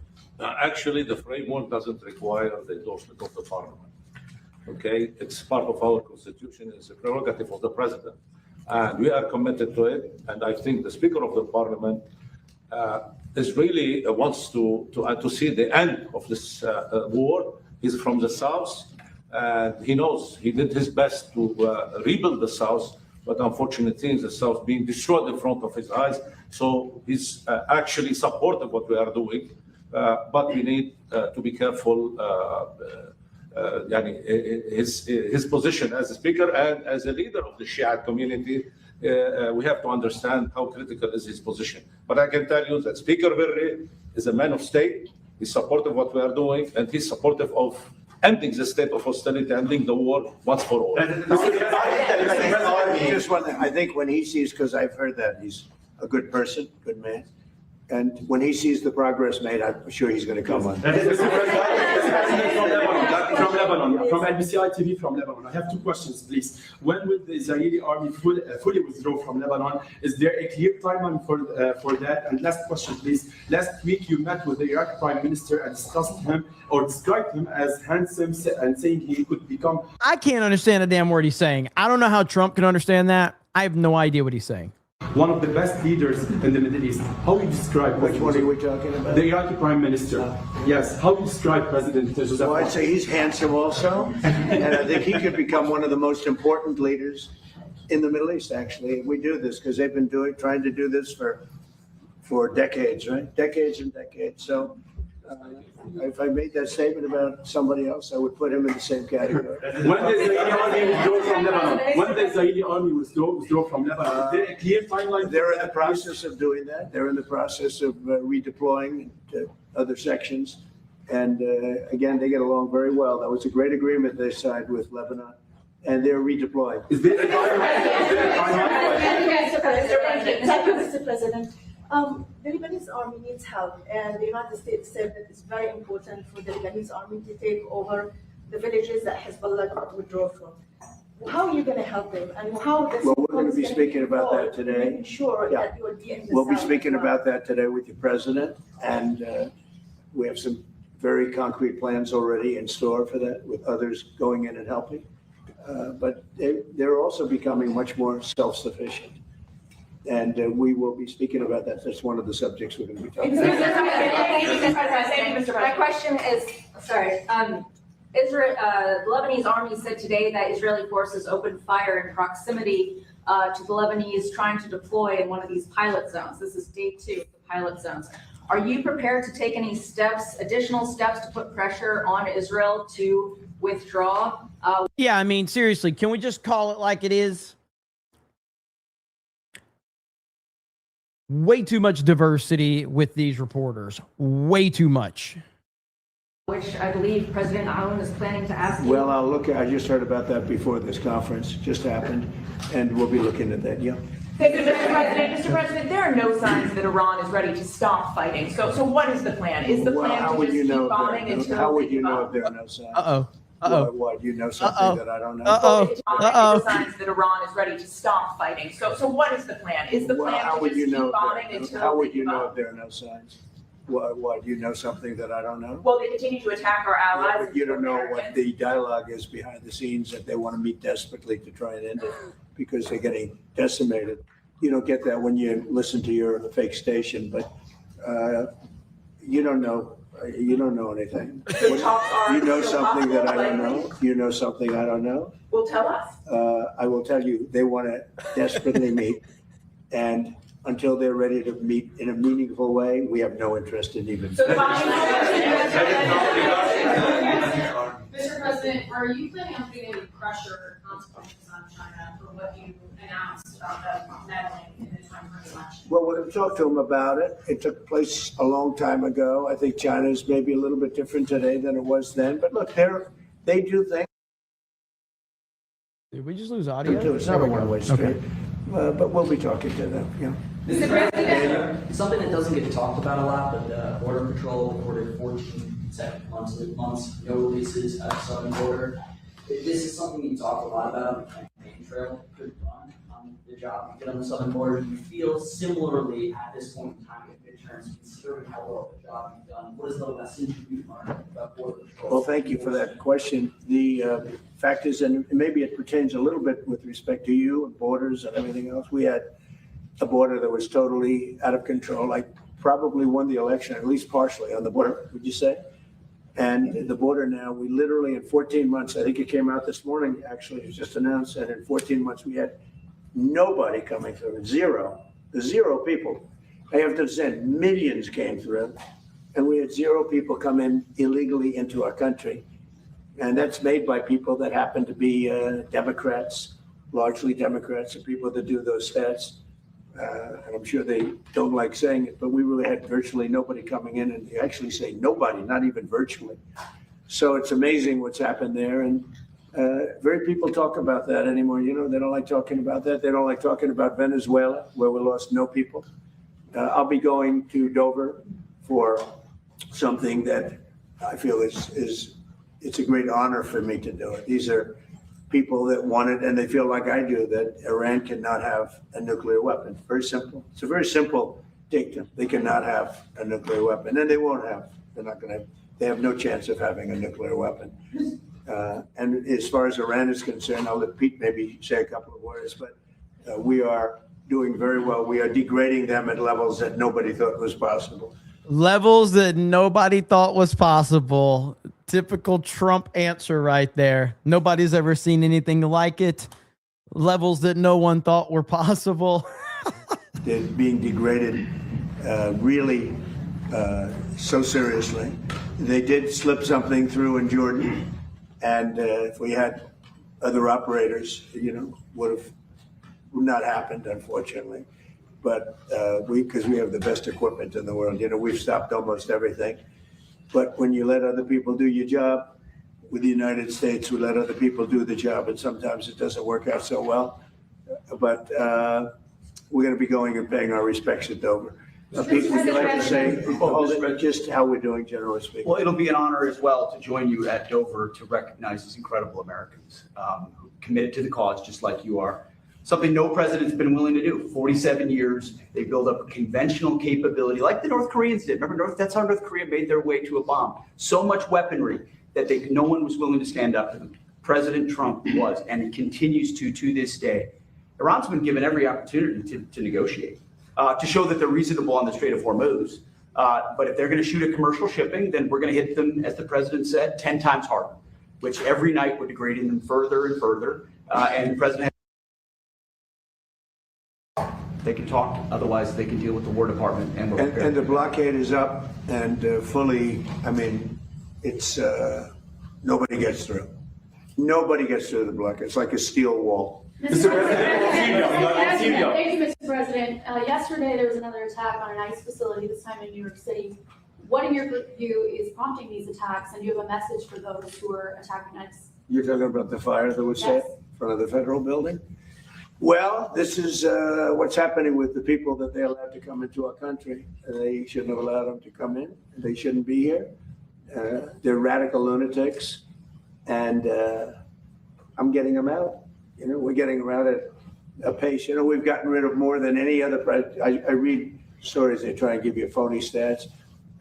Actually, the framework doesn't require the endorsement of the parliament. Okay, it's part of our constitution. It's a prerogative of the president, and we are committed to it. And I think the Speaker of the Parliament is really wants to see the end of this war. He's from the south, and he knows he did his best to rebuild the south but unfortunately things the South being destroyed in front of his eyes. So he's actually supportive of what we are doing, but we need to be careful. His position as a speaker and as a leader of the Shia community, we have to understand how critical is his position. But I can tell you that Speaker Berri is a man of state. He's supportive of what we are doing, and he's supportive of ending the state of hostility, ending the war once for all. Just one thing. I think when he sees, because I've heard that he's a good person, good man, and when he sees the progress made, I'm sure he's going to come on. From Lebanon, from LBCI TV from Lebanon. I have two questions, please. When will the Israeli army fully withdraw from Lebanon? Is there a clear timeline for that? And last question, please. Last week, you met with the Iraqi Prime Minister and discussed him or described him as handsome and saying he could become. I can't understand a damn word he's saying. I don't know how Trump can understand that. I have no idea what he's saying. One of the best leaders in the Middle East. How do you describe? Which one are we talking about? The Iraqi Prime Minister. Yes. How do you describe President Joseph? Well, I'd say he's handsome also, and I think he could become one of the most important leaders in the Middle East. Actually, if we do this, because they've been trying to do this for decades, right? Decades and decades. So, if I made that statement about somebody else, I would put him in the same category. When the Israeli army withdraw from Lebanon? When the Israeli army withdraw from Lebanon? Is there a clear timeline? They're in the process of doing that. They're in the process of redeploying to other sections. And again, they get along very well. That was a great agreement they signed with Lebanon. And they're redeploying. Is there a timeline? Thank you, Mr. President. The Lebanese army needs help, and the United States said that it's very important for the Lebanese army to take over the villages that Hezbollah withdraw from. How are you going to help them, and how this? Well, we're going to be speaking about that today. Sure, that you will be in the We'll be South speaking as well. about that today with the president, and we have some very concrete plans already in store for that, with others going in and helping. But they're also becoming much more self-sufficient. And we will be speaking about that. That's one of the subjects we're going to be talking about. Thank you, Mr. President. My question is, sorry, Israel, the Lebanese army said today that Israeli forces opened fire in proximity to the Lebanese trying to deploy in one of these pilot zones. This is day 2 of the pilot zones. Are you prepared to take any additional steps to put pressure on Israel to withdraw? Yeah, I mean, seriously, can we just call it like it is? Way too much diversity with these reporters. Way too much. Which I believe President Allen is planning to ask you. Well, I'll look at, I just heard about that before this conference just happened, and we'll be looking at that, yeah. Mr. President, there are no signs that Iran is ready to stop fighting. So what is the plan? Is the plan How to would just you keep know bombing if until how would they you give know up? if there are no signs? Uh-oh. What, you know something that I don't know? No signs that Iran is ready to stop fighting. So what is the plan? Is the plan How to would just you keep know? bombing until How they would you give know up? if there are no signs? What, you know something that I don't know? Well, they continue to attack our allies. But you don't know what the dialogue is behind the scenes, that they want to meet desperately to try and end it because they're getting decimated. You don't get that when you listen to your fake station, but you don't know. You don't know anything. You know something that I don't know. You know something I don't know. Well, tell us. I will tell you, they want to desperately meet, and until they're ready to meet in a meaningful way, we have no interest in even. Mr. President, are you planning on putting any pressure or consequences on China for what you announced about the meddling in the 2020 election? Well, we're going to talk to them about it. It took place a long time ago. I think China's maybe a little bit different today than it was then. But look, they do things. Did we just lose audio? It's not a one-way street. But we'll be talking to them, yeah. Mr. President, something that doesn't get talked about a lot, but Border Patrol reported 14 consecutive months, no releases at the southern border. This is something you talk a lot about on the campaign trail. Good run on the job you get on the southern border. Do you feel similarly at this point in time with midterms, considering how well the job you've done? What is the lesson you've learned about Border Patrol? Well, thank you for that question. The fact is, and maybe it pertains a little bit with respect to you and borders and everything else, we had a border that was totally out of control. I probably won the election, at least partially, on the border, would you say? And the border now, we literally in 14 months, I think it came out this morning, actually, it was just announced that in 14 months we had Nobody coming through. Zero people. I have to say millions came through, and we had 0 people come in illegally into our country. And that's made by people that happen to be Democrats, largely Democrats, and people that do those stats. And I'm sure they don't like saying it, but we really had virtually nobody coming in, and they actually say nobody, not even virtually. So it's amazing what's happened there. And very people talk about that anymore. You know, they don't like talking about that. They don't like talking about Venezuela, where we lost no people. I'll be going to Dover for something that I feel is it's a great honor for me to do it. These are people that want it, and they feel like I do, that Iran cannot have a nuclear weapon. Very simple. It's a very simple dictum. They cannot have a nuclear weapon, and they won't have. They're not going to. They have no chance of having a nuclear weapon. And as far as Iran is concerned, I'll let Pete maybe say a couple of words, but we are doing very well. We are degrading them at levels that nobody thought was possible. Levels that nobody thought was possible. Typical Trump answer right there. Nobody's ever seen anything like it. Levels that no one thought were possible. They're being degraded really so seriously. They did slip something through in Jordan, and if we had other operators, you know, would not happened, unfortunately. But because we have the best equipment in the world, you know, we've stopped almost everything. But when you let other people do your job, with the United States, we let other people do the job, and sometimes it doesn't work out so well. But we're going to be going and paying our respects at Dover. Pete, would you like to say just how we're doing, generally speaking? Well, it'll be an honor as well to join you at Dover to recognize these incredible Americans who committed to the cause just like you are. Something no president's been willing to do. 47 years, they build up a conventional capability like the North Koreans did. Remember, that's how North Korea made their way to a bomb. So much weaponry that no one was willing to stand up to them. President Trump was, and he continues to this day. Iran's been given every opportunity to negotiate, to show that they're reasonable on the Strait of Hormuz. But if they're going to shoot at commercial shipping, then we're going to hit them, as the president said, 10 times harder, which every night we're degrading them further and further. And the president they can talk, otherwise they can deal with the War Department. And the blockade is up and fully, I mean, it's, nobody gets through. Nobody gets through the blockade. It's like a steel wall. Mr. President, thank you, Mr. President. Yesterday, there was another attack on an ICE facility, this time in New York City. What, in your view, is prompting these attacks? And do you have a message for those who are attacking ICE? You're talking about the fire that was set in front of the federal building? Well, this is what's happening with the people that they allowed to come into our country. They shouldn't have allowed them to come in. They shouldn't be here. They're radical lunatics, and I'm getting them out. You know, we're getting them out at a pace. You know, we've gotten rid of more than any other president. I read stories. They try and give you phony stats.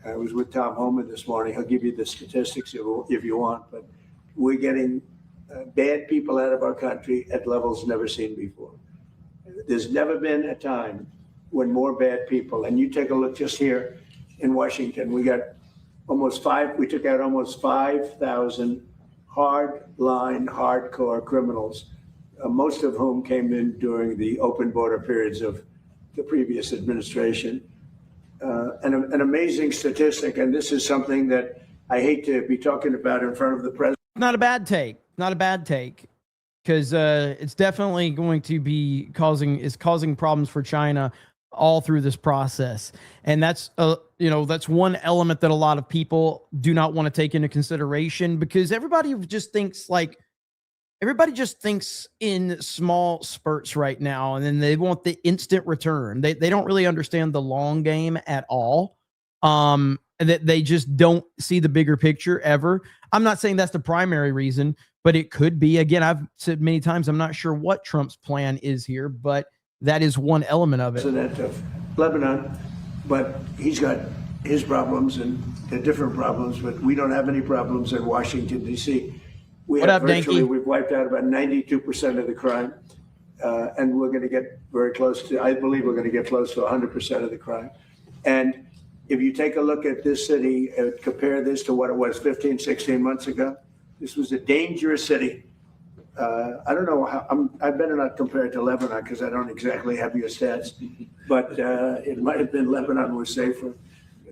I was with Tom Homan this morning. He'll give you the statistics if you want, but we're getting bad people out of our country at levels never seen before. There's never been a time when more bad people, and you take a look just here in Washington, we took out almost 5,000 hardcore criminals, most of whom came in during the open border periods of the previous administration. An amazing statistic, and this is something that I hate to be talking about in front of the president. Not a bad take. Not a bad take, because it's definitely going to be causing problems for China all through this process. And that's that's one element that a lot of people do not want to take into consideration, because everybody just thinks in small spurts right now, and then they want the instant return. They don't really understand the long game at all. That they just don't see the bigger picture ever. I'm not saying that's the primary reason, but it could be. Again, I've said many times, I'm not sure what Trump's plan is here, but that is one element of it. President of Lebanon, but he's got his problems and different problems, but we don't have any problems in Washington, D.C. We've wiped out about 92% of the crime, and we're going to get very close to, I believe we're going to get close to 100% of the crime. And if you take a look at this city, compare this to what it was 15, 16 months ago, this was a dangerous city. I don't know how, I better not compare it to Lebanon because I don't exactly have your stats, but it might have been Lebanon was safer.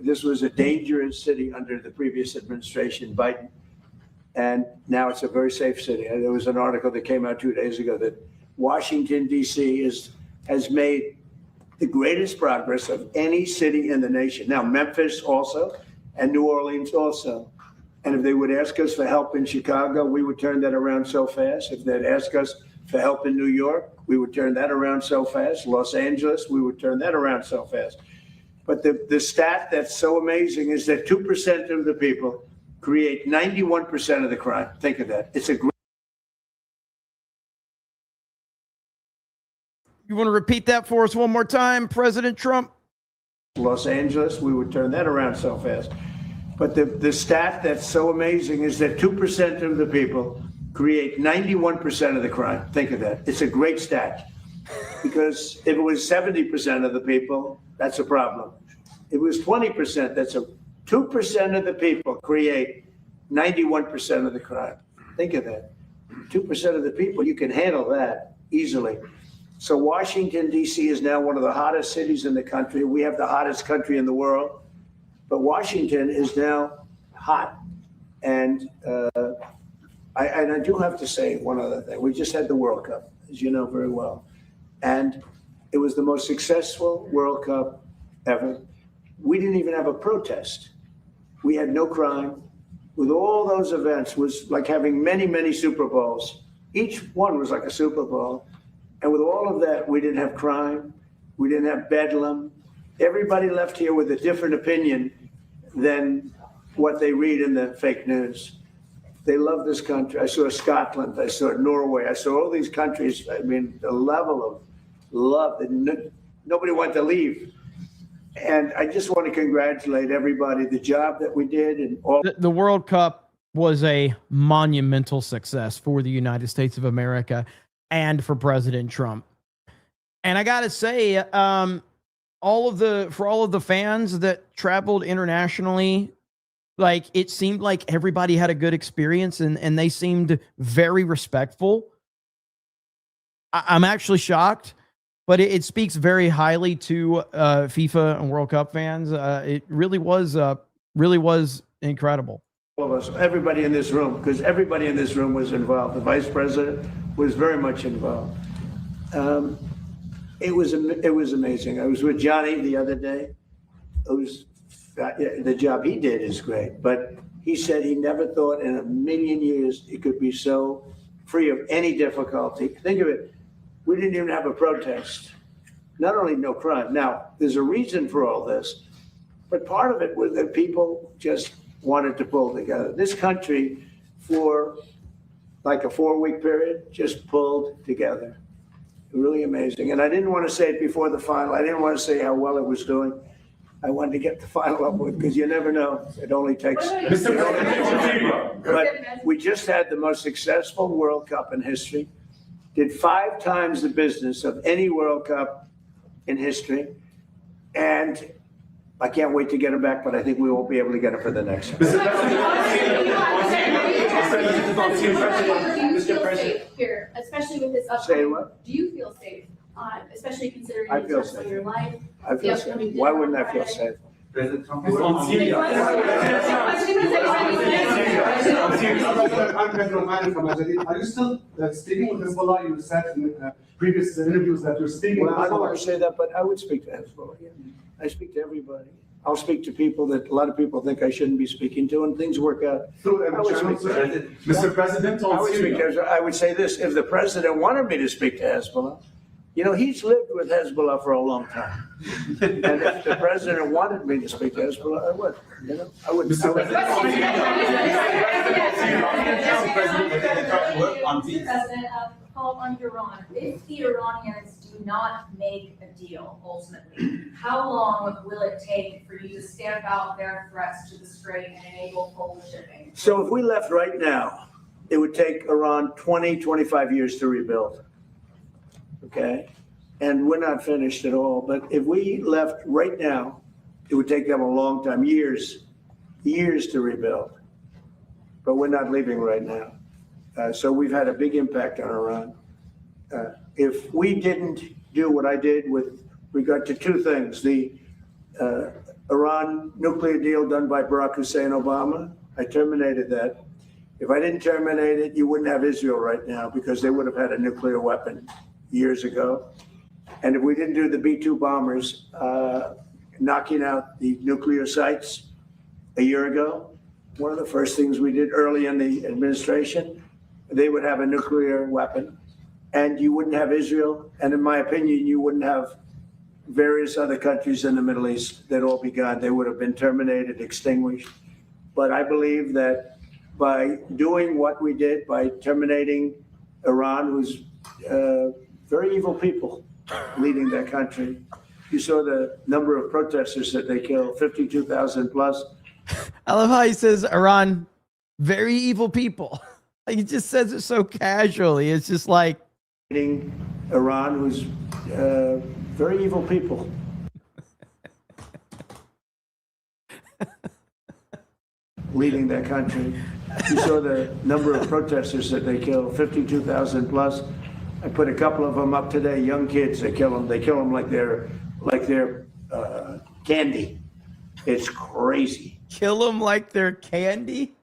This was a dangerous city under the previous administration, Biden, and now it's a very safe city. And there was an article that came out 2 days ago that Washington, D.C. has made the greatest progress of any city in the nation. Now, Memphis also, and New Orleans also. And if they would ask us for help in Chicago, we would turn that around so fast. If they'd ask us for help in New York, we would turn that around so fast. Los Angeles, we would turn that around so fast. But the stat that's so amazing is that 2% of the people create 91% of the crime. Think of that. It's a great. You want to repeat that for us one more time, President Trump? Los Angeles, we would turn that around so fast. But the stat that's so amazing is that 2% of the people create 91% of the crime. Think of that. It's a great stat. Because if it was 70% of the people, that's a problem. If it was 20%, that's a 2% of the people create 91% of the crime. Think of that. 2% of the people, you can handle that easily. So Washington, D.C. is now one of the hottest cities in the country. We have the hottest country in the world. But Washington is now hot. And I do have to say one other thing. We just had the World Cup, as you know very well. And it was the most successful World Cup ever. We didn't even have a protest. We had no crime. With all those events, was like having many, many Super Bowls. Each one was like a Super Bowl. And with all of that, we didn't have crime. We didn't have bedlam. Everybody left here with a different opinion than what they read in the fake news. They love this country. I saw Scotland. I saw Norway. I saw all these countries. I mean, the level of love that nobody wanted to leave. And I just want to congratulate everybody. The job that we did and all. The World Cup was a monumental success for the United States of America and for President Trump. And I got to say, all of the fans that traveled internationally, like it seemed like everybody had a good experience and they seemed very respectful. I'm actually shocked, but it speaks very highly to FIFA and World Cup fans. It really was incredible. All of us, everybody in this room, because everybody in this room was involved. The vice president was very much involved. It was amazing. I was with Johnny the other day. The job he did is great, but he said he never thought in a million years it could be so free of any difficulty. Think of it. We didn't even have a protest. Not only no crime. Now, there's a reason for all this, but part of it was that people just wanted to pull together. This country, for like a 4-week period, just pulled together. Really amazing. And I didn't want to say it before the final. I didn't want to say how well it was doing. I wanted to get the final up with because you never know. It only takes. But we just had the most successful World Cup in history. Did 5 times the business of any World Cup in history. And I can't wait to get it back, but I think we won't be able to get it for the next one. Mr. President, here, especially with this upcoming. Say what? Do you feel safe, especially considering I the feel stress of safe. your life? I feel safe. Why wouldn't I feel safe? President Trump It's on Syria. I'm Pedro Mani from Al-Jadid. Are you still speaking with Hezbollah? You said in previous interviews that you're speaking with Well, I don't want Hezbollah. to say that, but I would speak to Hezbollah. Yeah. I speak to everybody. I'll speak to people that a lot of people think I shouldn't be speaking to, and things work out. I would speak to Mr. President, I would say this: if the president wanted me to speak to Hezbollah, you know, he's lived with Hezbollah for a long time, and if the president wanted me to speak to Hezbollah, I would. You know, I would. Mr. President, follow on Iran. If the Iranians do not make a deal, ultimately, how long will it take for you to stamp out their threats to the Strait and enable full shipping? So if we left right now, it would take Iran 20, 25 years to rebuild. Okay? And we're not finished at all. But if we left right now, it would take them a long time, years to rebuild. But we're not leaving right now. So we've had a big impact on Iran. If we didn't do what I did with regard to two things, the Iran nuclear deal done by Barack Hussein Obama, I terminated that. If I didn't terminate it, you wouldn't have Israel right now because they would have had a nuclear weapon years ago. And if we didn't do the B-2 bombers knocking out the nuclear sites a year ago, one of the first things we did early in the administration, they would have a nuclear weapon and you wouldn't have Israel. And in my opinion, you wouldn't have various other countries in the Middle East. They'd all be gone. They would have been terminated, extinguished. But I believe that by doing what we did, by terminating Iran, who's very evil people leading that country. You saw the number of protesters that they killed, 52,000 plus. I love how he says Iran, very evil people. Like he just says it so casually. It's just like Iran, who's very evil people. Leading that country. You saw the number of protesters that they killed, 52,000 plus. I put a couple of them up today, young kids, they kill them. They kill them like they're candy. It's crazy. Kill them like they're candy?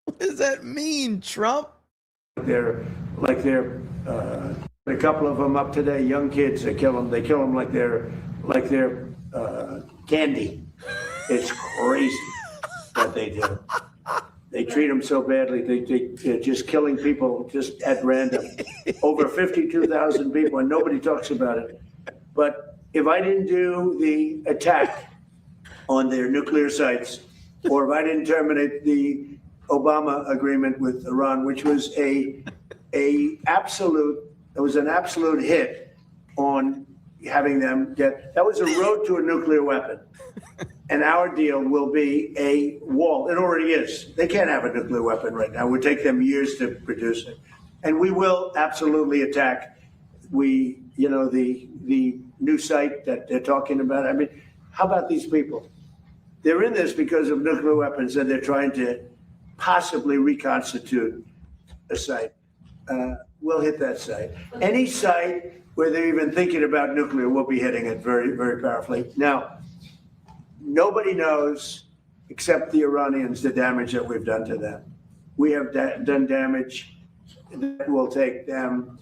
What does that mean, Trump? A couple of them up today, young kids, they kill them. They kill them like they're candy. It's crazy what they do. They treat them so badly. They're just killing people just at random. Over 52,000 people, and nobody talks about it. But if I didn't do the attack on their nuclear sites, or if I didn't terminate the Obama agreement with Iran, which was an absolute hit on having them that was a road to a nuclear weapon. And our deal will be a wall. It already is. They can't have a nuclear weapon right now. It would take them years to produce it. And we will absolutely attack the new site that they're talking about. I mean, how about these people? They're in this because of nuclear weapons and they're trying to possibly reconstitute a site. We'll hit that site. Any site where they're even thinking about nuclear, we'll be hitting it very, very powerfully. Now, nobody knows except the Iranians the damage that we've done to them. We have done damage that will take them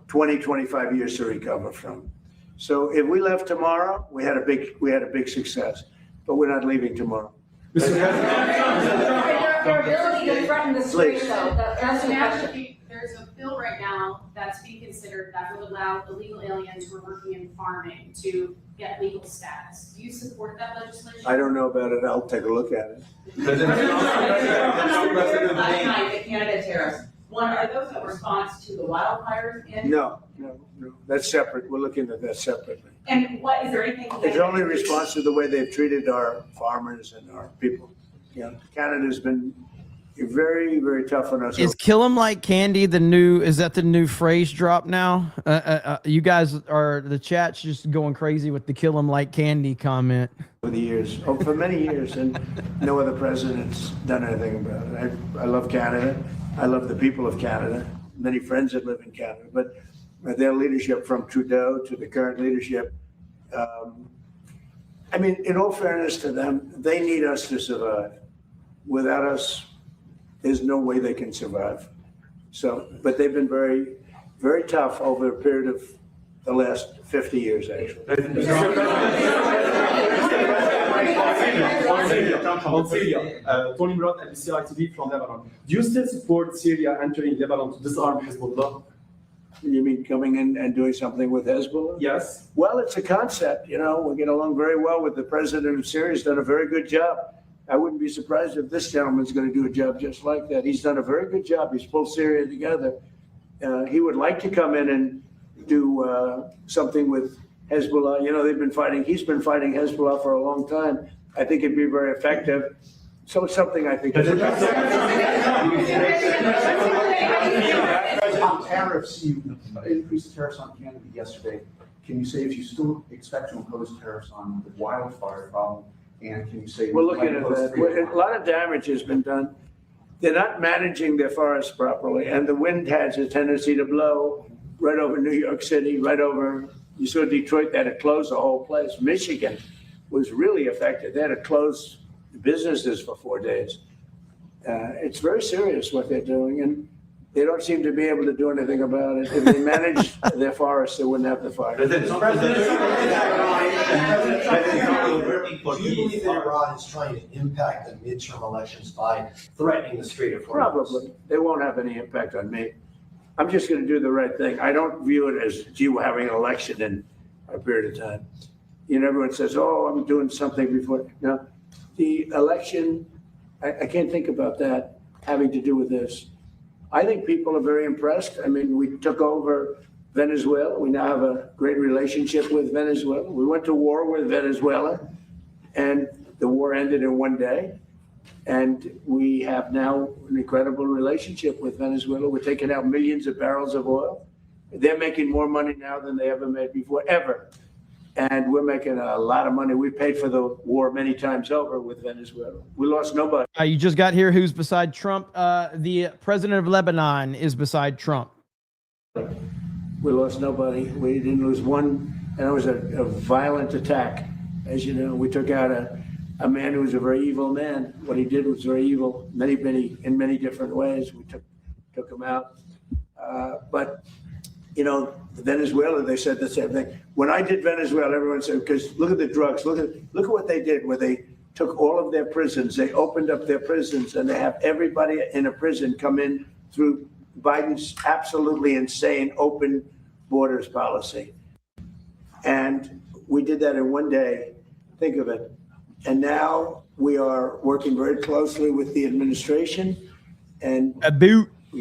20, 25 years to recover from. So if we left tomorrow, we had a big success, but we're not leaving tomorrow. Their ability to threaten the street, though, that's the question. There's a bill right now that's being considered that would allow illegal aliens who are working in farming to get legal status. Do you support that legislation? I don't know about it. I'll take a look at it. Last night, the Canada tariffs. One, are those a response to the wildfires in? No. That's separate. We're looking at that separately. And what, is there anything? It's only a response to the way they've treated our farmers and our people. Canada's been very, very tough on us. Is kill 'em like candy the new phrase drop now? You guys are, the chat's just going crazy with the kill 'em like candy comment. For many years, and no other president's done anything about it. I love Canada. I love the people of Canada. Many friends that live in Canada, but their leadership from Trudeau to the current leadership, I mean, in all fairness to them, they need us to survive. Without us, there's no way they can survive. So, but they've been very, very tough over a period of the last 50 years, actually. On Syria, Tony Murat, NBC TV from Lebanon. Do you still support Syria entering Lebanon to disarm Hezbollah? You mean coming in and doing something with Hezbollah? Yes. Well, it's a concept. We get along very well with the president of Syria. He's done a very good job. I wouldn't be surprised if this gentleman's going to do a job just like that. He's done a very good job. He's pulled Syria together. He would like to come in and do something with Hezbollah. They've been fighting. He's been fighting Hezbollah for a long time. I think it'd be very effective. So it's something I think. On tariffs, you increased tariffs on Canada yesterday. Can you say if you still expect to impose tariffs on the wildfire problem? And can you say we're looking at that? A lot of damage has been done. they're not managing their forests properly, and the wind has a tendency to blow right over New York City, right over, you saw Detroit, they had to close the whole place. Michigan was really affected. They had to close businesses for 4 days. It's very serious what they're doing, and they don't seem to be able to do anything about it. If they managed their forests, they wouldn't have the fire. Do you believe that Iran is trying to impact the midterm elections by threatening the Strait of Hormuz? Probably. They won't have any impact on me. I'm just going to do the right thing. I don't view it as, gee, we're having an election in a period of time. You know, everyone says, oh, I'm doing something before. No, the election, I can't think about that having to do with this. I think people are very impressed. I mean, we took over Venezuela. We now have a great relationship with Venezuela. We went to war with Venezuela, and the war ended in 1 day. And we have now an incredible relationship with Venezuela. We're taking out millions of barrels of oil. They're making more money now than they ever made before, ever. And we're making a lot of money. We paid for the war many times over with Venezuela. We lost nobody. You just got here. Who's beside Trump? The president of Lebanon is beside Trump. We lost nobody. We didn't lose one. And it was a violent attack. As you know, we took out a man who was a very evil man. What he did was very evil, in many different ways. We took him out. But, you know, Venezuela, they said the same thing. When I did Venezuela, everyone said, because look at the drugs, look at what they did, where they took all of their prisons, they opened up their prisons, and they have everybody in a prison come in through Biden's absolutely insane open borders policy. And we did that in 1 day. Think of it. And now we are working very closely with the administration, and we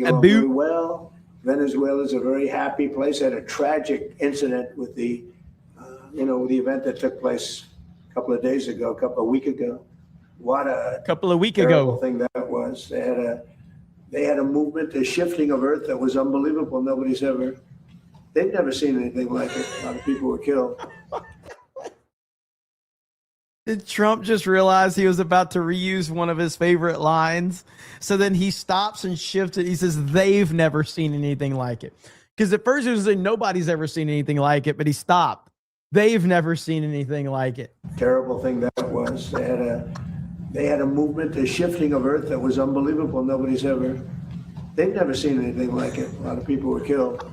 get along very well. Venezuela is a very happy place. Had a tragic incident with the, the event that took place a week ago. What a terrible thing that was. They had a movement, a shifting of earth that was unbelievable. They've never seen anything like it. A lot of people were killed. Did Trump just realize he was about to reuse one of his favorite lines? So then he stops and shifts it. He says, they've never seen anything like it. Because at first he was saying nobody's ever seen anything like it, but he stopped. They've never seen anything like it. Terrible thing that was. They had a movement, a shifting of earth that was unbelievable. They've never seen anything like it. A lot of people were killed.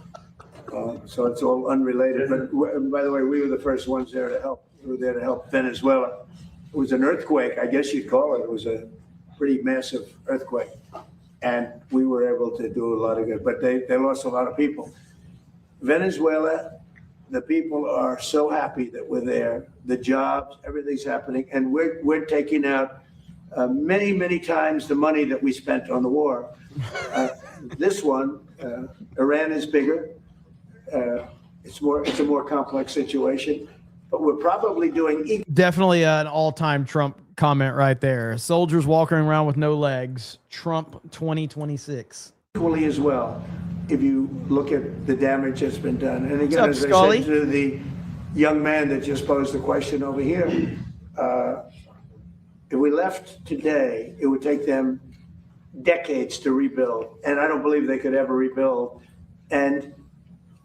So it's all unrelated. But by the way, we were the first ones there to help. We were there to help Venezuela. It was an earthquake, I guess you'd call it. It was a pretty massive earthquake. And we were able to do a lot of good, but they lost a lot of people. Venezuela, the people are so happy that we're there. The jobs, everything's happening. And we're taking out many, many times the money that we spent on the war. This one, Iran is bigger. It's a more complex situation. But we're probably doing definitely an all-time Trump comment right there. Soldiers walking around with no legs. Trump 2026. Equally as well, if you look at the damage that's been done. And again, What's as up, Scully? I said to the young man that just posed the question over here, if we left today, it would take them decades to rebuild. And I don't believe they could ever rebuild. And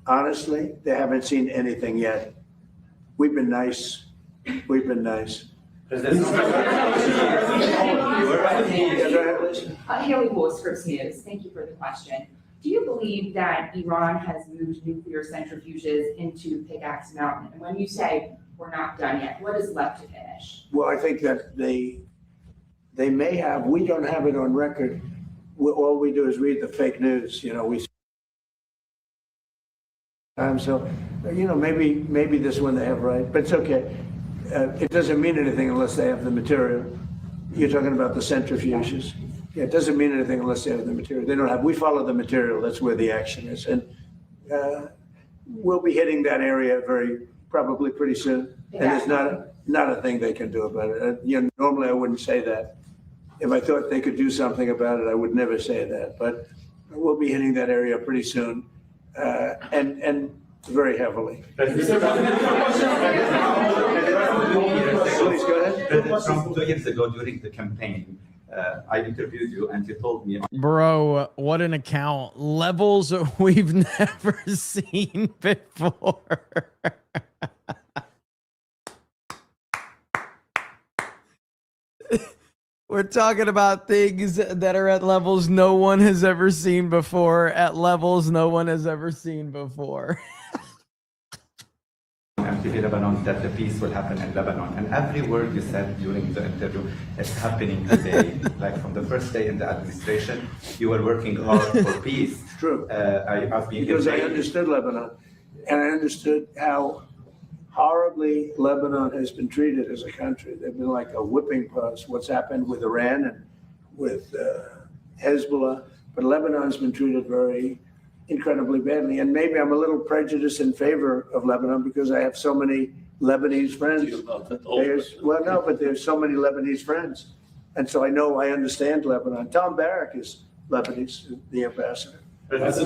honestly, they haven't seen anything yet. We've been nice. Haley Wool, Scripps News. Thank you for the question. Do you believe that Iran has moved nuclear centrifuges into Pickaxe Mountain? And when you say we're not done yet, what is left to finish? Well, I think that they may have. We don't have it on record. All we do is read the fake news. So, maybe this one they have right, but it's okay. It doesn't mean anything unless they have the material. You're talking about the centrifuges. Yeah, it doesn't mean anything unless they have the material. They don't have. We follow the material. That's where the action is, and we'll be hitting that area probably pretty soon. And there's not a thing they can do about it. Normally I wouldn't say that. If I thought they could do something about it, I would never say that. But we'll be hitting that area pretty soon. And very heavily. Please go ahead. President Trump, 2 years ago during the campaign, I interviewed you and you told me. Bro, what an account. Levels we've never seen before. We're talking about things that are at levels no one has ever seen before, at levels no one has ever seen before. MTV Lebanon, that the peace will happen in Lebanon. And every word you said during the interview is happening today. Like from the first day in the administration, you were working hard for peace. True. I've been Because I understood Lebanon, and I understood how horribly Lebanon has been treated as a country. They've been like a whipping post. What's happened with Iran and with Hezbollah, but Lebanon's been treated very incredibly badly. And maybe I'm a little prejudiced in favor of Lebanon because I have so many Lebanese friends. There's so many Lebanese friends. And so I understand Lebanon. Tom Barrack is Lebanese, the ambassador. Regarding the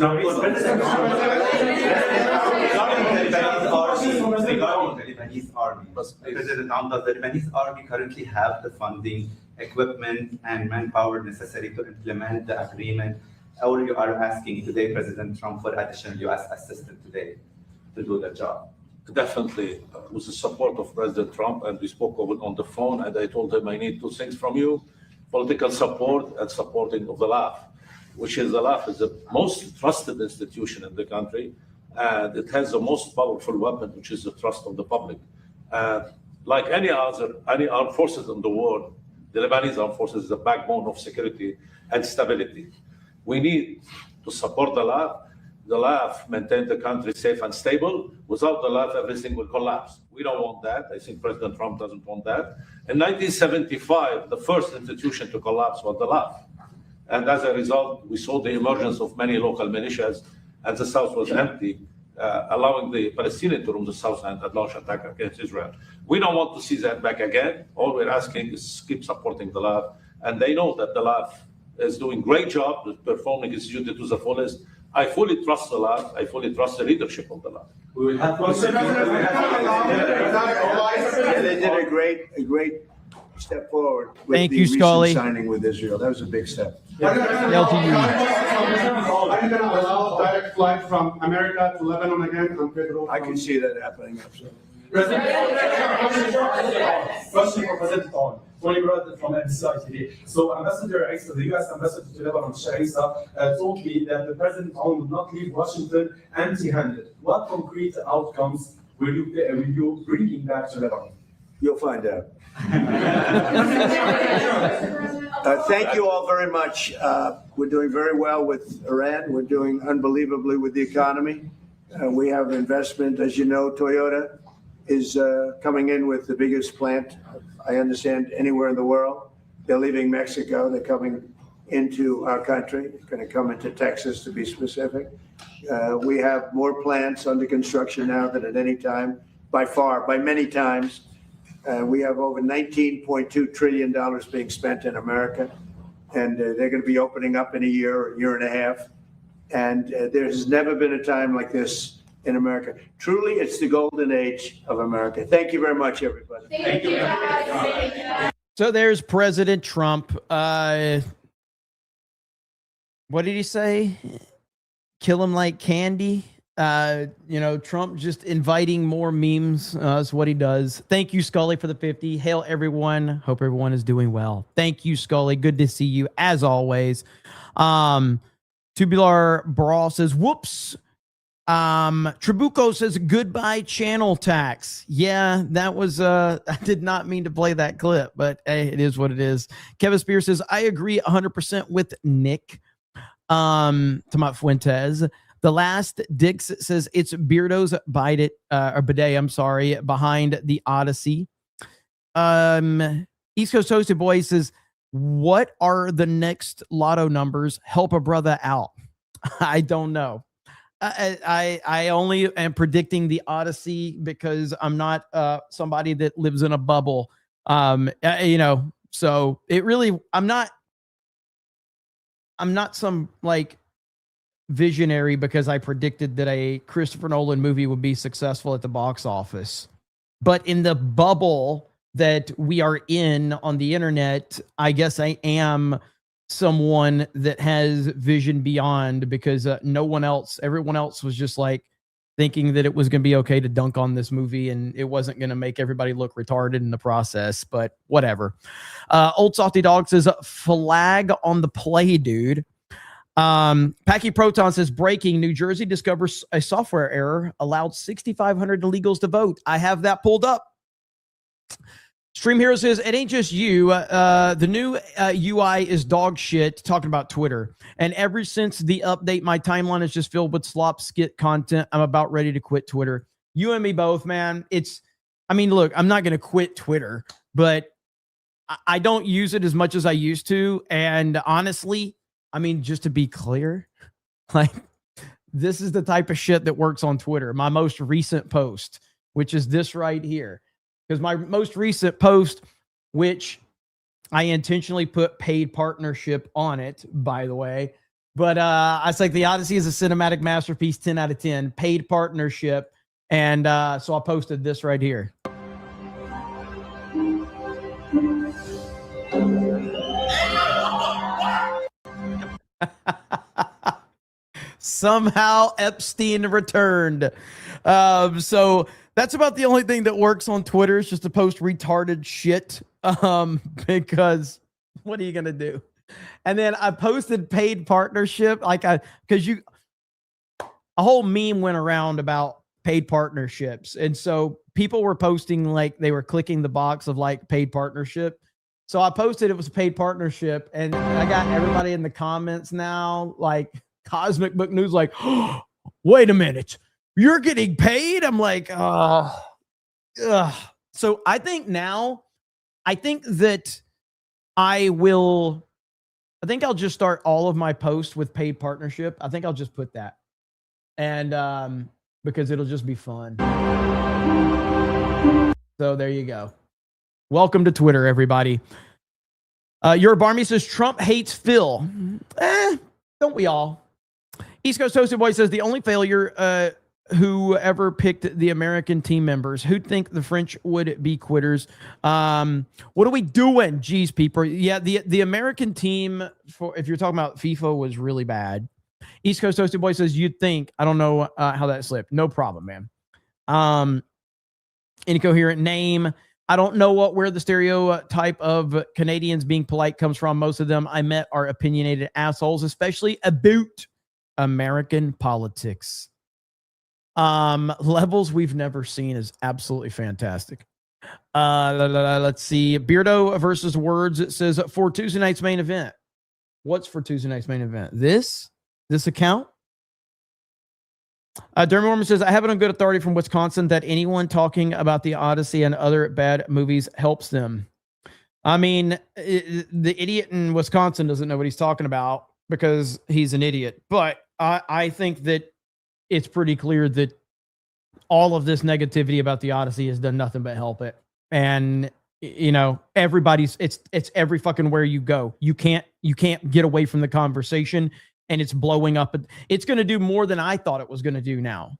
Lebanese army, President Trump, does the Lebanese army currently have the funding, equipment, and manpower necessary to implement the agreement? Or you are asking today President Trump for additional U.S. assistance today to do the job? Definitely, with the support of President Trump, and we spoke on the phone, and I told him I need two things from you: political support and supporting of the LAF, which is the LAF is the most trusted institution in the country, and it has the most powerful weapon, which is the trust of the public. Like any armed forces in the world, the Lebanese armed forces is the backbone of security and stability. We need to support the LAF. The LAF maintain the country safe and stable. Without the LAF, everything will collapse. We don't want that. I think President Trump doesn't want that. In 1975, the first institution to collapse was the LAF. And as a result, we saw the emergence of many local militias, and the South was empty, allowing the Palestinians to roam the South and launch attack against Israel. We don't want to see that back again. All we're asking is keep supporting the LAF. And they know that the LAF is doing great job, performing its duty to the fullest. I fully trust the LAF. I fully trust the leadership of the LAF. We will have They did a great step forward with Thank the you, recent Scully. signing with Israel. That was a big step. Are you going to allow direct flight from America to Lebanon again? I can see that happening, absolutely. Question for President Trump. Tony Brad from MCI TV. So Ambassador Isa, the U.S. Ambassador to Lebanon, Shaisa, told me that the President Trump would not leave Washington empty-handed. What concrete outcomes will you bring back to Lebanon? You'll find out. Thank you all very much. We're doing very well with Iran. We're doing unbelievably with the economy. We have investment. As you know, Toyota is coming in with the biggest plant, I understand, anywhere in the world. They're leaving Mexico. They're coming into our country. It's going to come into Texas, to be specific. We have more plants under construction now than at any time, by many times. We have over $19.2 trillion being spent in America, and they're going to be opening up in a year and a half. And there's never been a time like this in America. Truly, it's the golden age of America. Thank you very much, everybody. Thank you. So there's President Trump. What did he say? Kill him like candy. Trump just inviting more memes is what he does. Thank you, Scully, for the 50. Hail everyone. Hope everyone is doing well. Thank you, Scully. Good to see you as always. Tubular Brawl says, whoops. Trabuco says, goodbye channel tax. Yeah, that was, I did not mean to play that clip, but hey, it is what it is. Kevin Spears says, I agree 100% with Nick. Tomat Fuentes. The last Dix says it's Beardo's bidet, or bidet, I'm sorry, behind the Odyssey. East Coast Toasted Boy says, what are the next lotto numbers? Help a brother out. I don't know. I only am predicting the Odyssey because I'm not somebody that lives in a bubble. So it really, I'm not some like visionary because I predicted that a Christopher Nolan movie would be successful at the box office. But in the bubble that we are in on the internet, I guess I am someone that has vision beyond, because everyone else was just like thinking that it was going to be okay to dunk on this movie and it wasn't going to make everybody look retarded in the process, but whatever. Old Salty Dog says, flag on the play, dude. Packy Proton says, breaking, New Jersey discovers a software error allowed 6,500 illegals to vote. I have that pulled up. Stream Hero says, it ain't just you. The new UI is dog shit, talking about Twitter. And ever since the update, my timeline is just filled with slop skit content. I'm about ready to quit Twitter. You and me both, man. Look, I'm not going to quit Twitter, but I don't use it as much as I used to. And honestly, just to be clear, like, this is the type of shit that works on Twitter. My most recent post, which is this right here. Because my most recent post, which I intentionally put paid partnership on it, by the way. But I was like, the Odyssey is a cinematic masterpiece, 10 out of 10, paid partnership. And so I posted this right here. Somehow Epstein returned. So that's about the only thing that works on Twitter, is just to post retarded shit. Because what are you gonna do? And then I posted paid partnership, because a whole meme went around about paid partnerships, and so people were posting like they were clicking the box of like paid partnership. So I posted it was a paid partnership, and I got everybody in the comments now, like Cosmic Book News, like, oh, wait a minute, you're getting paid? I'm like, So I think that I'll just start all of my posts with paid partnership. I think I'll just put that. And because it'll just be fun. So there you go. Welcome to Twitter, everybody. Your Barmy says, Trump hates Phil. Don't we all? East Coast Toasted Boy says, the only failure whoever picked the American team members. Who'd think the French would be quitters? What are we doing? Geez, people. Yeah, the American team, if you're talking about FIFA, was really bad. East Coast Toasted Boy says, you'd think. I don't know how that slipped. No problem, man. Incoherent name. I don't know where the stereotype of Canadians being polite comes from. Most of them I met are opinionated assholes, especially about American politics. Levels we've never seen is absolutely fantastic. Let's see. Beardo versus Words. It says, for Tuesday night's main event. What's for Tuesday night's main event? This account? Dermy Mormon says, I have it on good authority from Wisconsin that anyone talking about the Odyssey and other bad movies helps them. The idiot in Wisconsin doesn't know what he's talking about because he's an idiot. But I think that it's pretty clear that all of this negativity about the Odyssey has done nothing but help it. And, everybody's, it's every fucking where you go. You can't get away from the conversation. And it's blowing up. It's going to do more than I thought it was going to do now.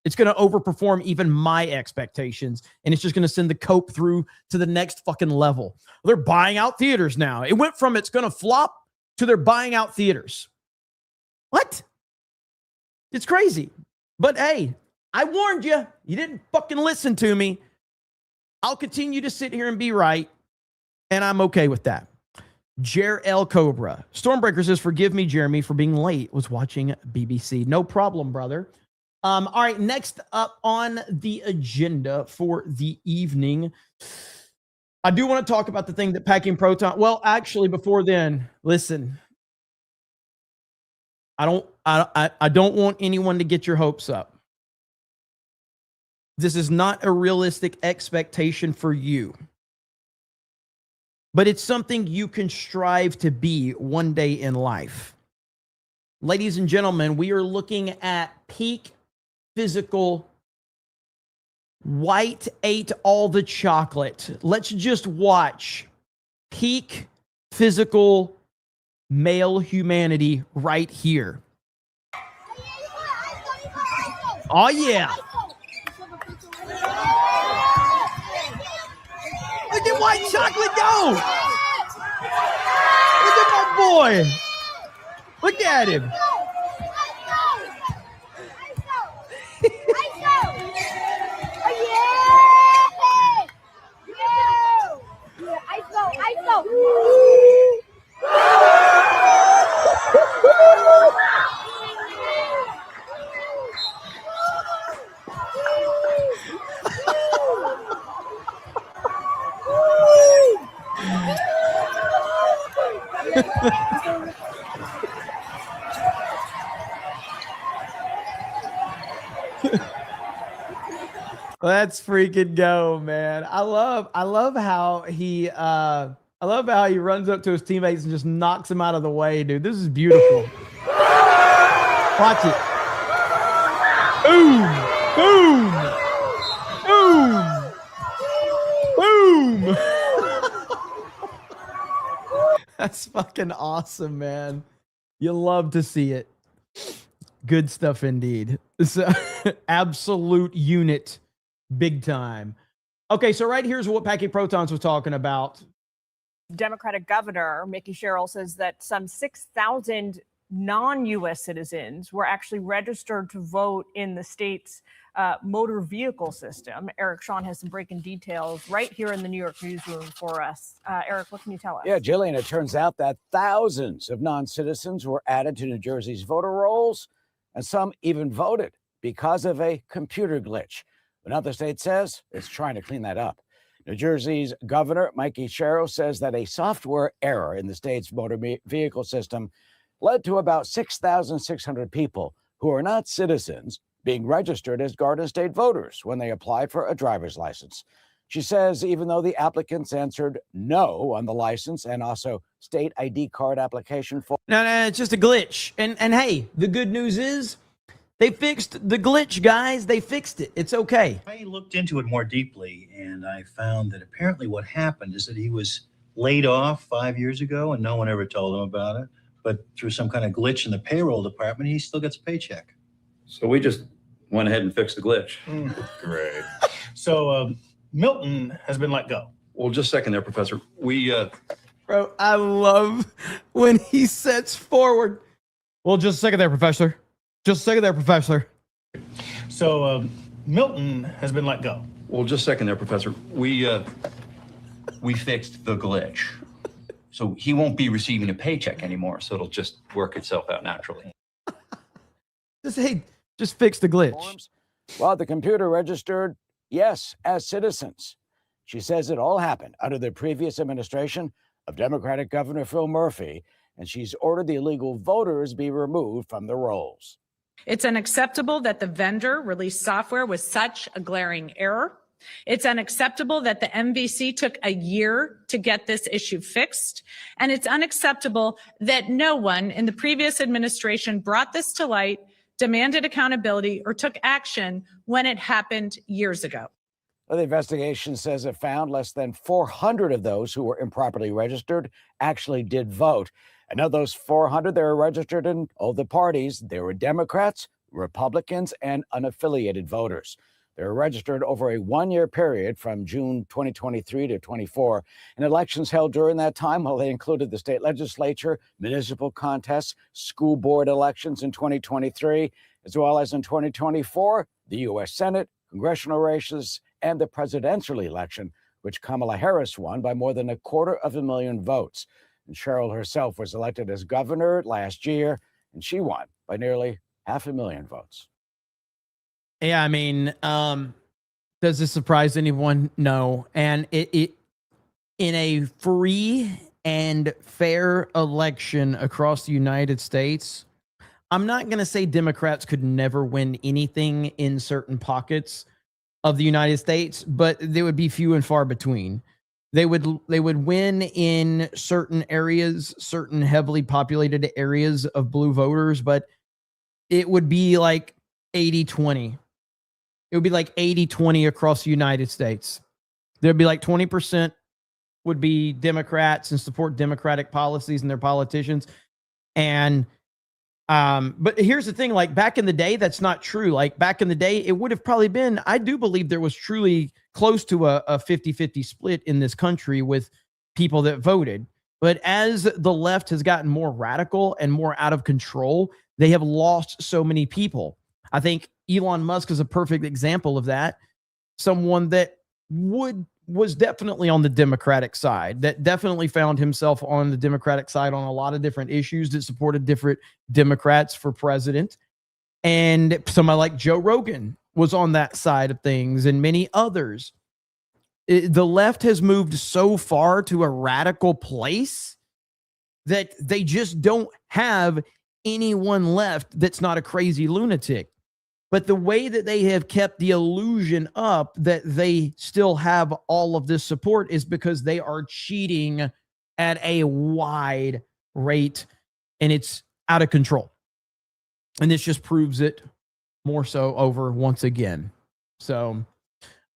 It's going to overperform even my expectations. And it's just going to send the cope through to the next fucking level. They're buying out theaters now. It went from it's going to flop to they're buying out theaters. What? It's crazy. But hey, I warned you. You didn't fucking listen to me. I'll continue to sit here and be right. And I'm okay with that. Jer L. Cobra. Stormbreaker says, forgive me, Jeremy, for being late. Was watching BBC. No problem, brother. All right, next up on the agenda for the evening, I do want to talk about the thing that Packing Proton. Well, actually, before then, listen. I don't want anyone to get your hopes up. This is not a realistic expectation for you. But it's something you can strive to be one day in life. Ladies and gentlemen, we are looking at peak physical. White ate all the chocolate. Let's just watch peak physical male humanity right here. Oh, yeah. Look at white chocolate go. Look at my boy. Look at him. Let's freaking go, man. I love how he runs up to his teammates and just knocks him out of the way, dude. This is beautiful. Watch it. Boom. Boom. Boom. That's fucking awesome, man. You love to see it. Good stuff indeed. So, absolute unit. Big time. Okay, so right here's what Packy Protons was talking about. Democratic Governor Mickey Sherrill says that some 6,000 non-U.S. citizens were actually registered to vote in the state's motor vehicle system. Eric Shawn has some breaking details right here in the New York newsroom for us. Eric, what can you tell us? Yeah, Jillian, it turns out that thousands of non-citizens were added to New Jersey's voter rolls, and some even voted because of a computer glitch. Another state says it's trying to clean that up. New Jersey's Governor Mickey Sherrill says that a software error in the state's motor vehicle system led to about 6,600 people who are not citizens being registered as Garden State voters when they applied for a driver's license. She says even though the applicants answered no on the license and also state ID card application form. No, it's just a glitch. And hey, the good news is they fixed the glitch, guys. They fixed it. It's okay. I looked into it more deeply, and I found that apparently what happened is that he was laid off 5 years ago, and no one ever told him about it. But through some kind of glitch in the payroll department, he still gets a paycheck. So we just went ahead and fixed the glitch. Great. So Milton has been let go. Well, just a second there, Professor. Bro, I love when he sets forward. Well, just a second there, Professor. Just a second there, Professor. So Milton has been let go. Well, just a second there, Professor. We fixed the glitch. So he won't be receiving a paycheck anymore. So it'll just work itself out naturally. Just fix the glitch. Well, the computer registered, yes, as citizens. She says it all happened under the previous administration of Democratic Governor Phil Murphy, and she's ordered the illegal voters be removed from the rolls. It's unacceptable that the vendor released software with such a glaring error. It's unacceptable that the MVC took a year to get this issue fixed. And it's unacceptable that no one in the previous administration brought this to light, demanded accountability, or took action when it happened years ago. Well, the investigation says it found less than 400 of those who were improperly registered actually did vote. And of those 400, they were registered in all the parties. There were Democrats, Republicans, and unaffiliated voters. They were registered over a one-year period from June 2023 to 24. And elections held during that time, well, they included the state legislature, municipal contests, school board elections in 2023, as well as in 2024, the U.S. Senate, congressional races, and the presidential election, which Kamala Harris won by more than 250,000 votes. And Sherrill herself was elected as governor last year, and she won by nearly 500,000 votes. Yeah, I mean, does this surprise anyone? No. And it in a free and fair election across the United States, I'm not going to say Democrats could never win anything in certain pockets of the United States, but they would be few and far between. They would win in certain areas, certain heavily populated areas of blue voters, but it would be like 80-20. It would be like 80-20 across the United States. There'd be like 20% would be Democrats and support Democratic policies and their politicians. And But here's the thing, like back in the day, that's not true. Like back in the day, it would have probably been, I do believe there was truly close to a 50-50 split in this country with people that voted. But as the left has gotten more radical and more out of control, they have lost so many people. I think Elon Musk is a perfect example of that. Someone that was definitely on the Democratic side, that definitely found himself on the Democratic side on a lot of different issues, that supported different Democrats for president. And somebody like Joe Rogan was on that side of things, and many others. The left has moved so far to a radical place that they just don't have anyone left that's not a crazy lunatic. But the way that they have kept the illusion up that they still have all of this support is because they are cheating at a wide rate, and it's out of control. And this just proves it more so over once again. So,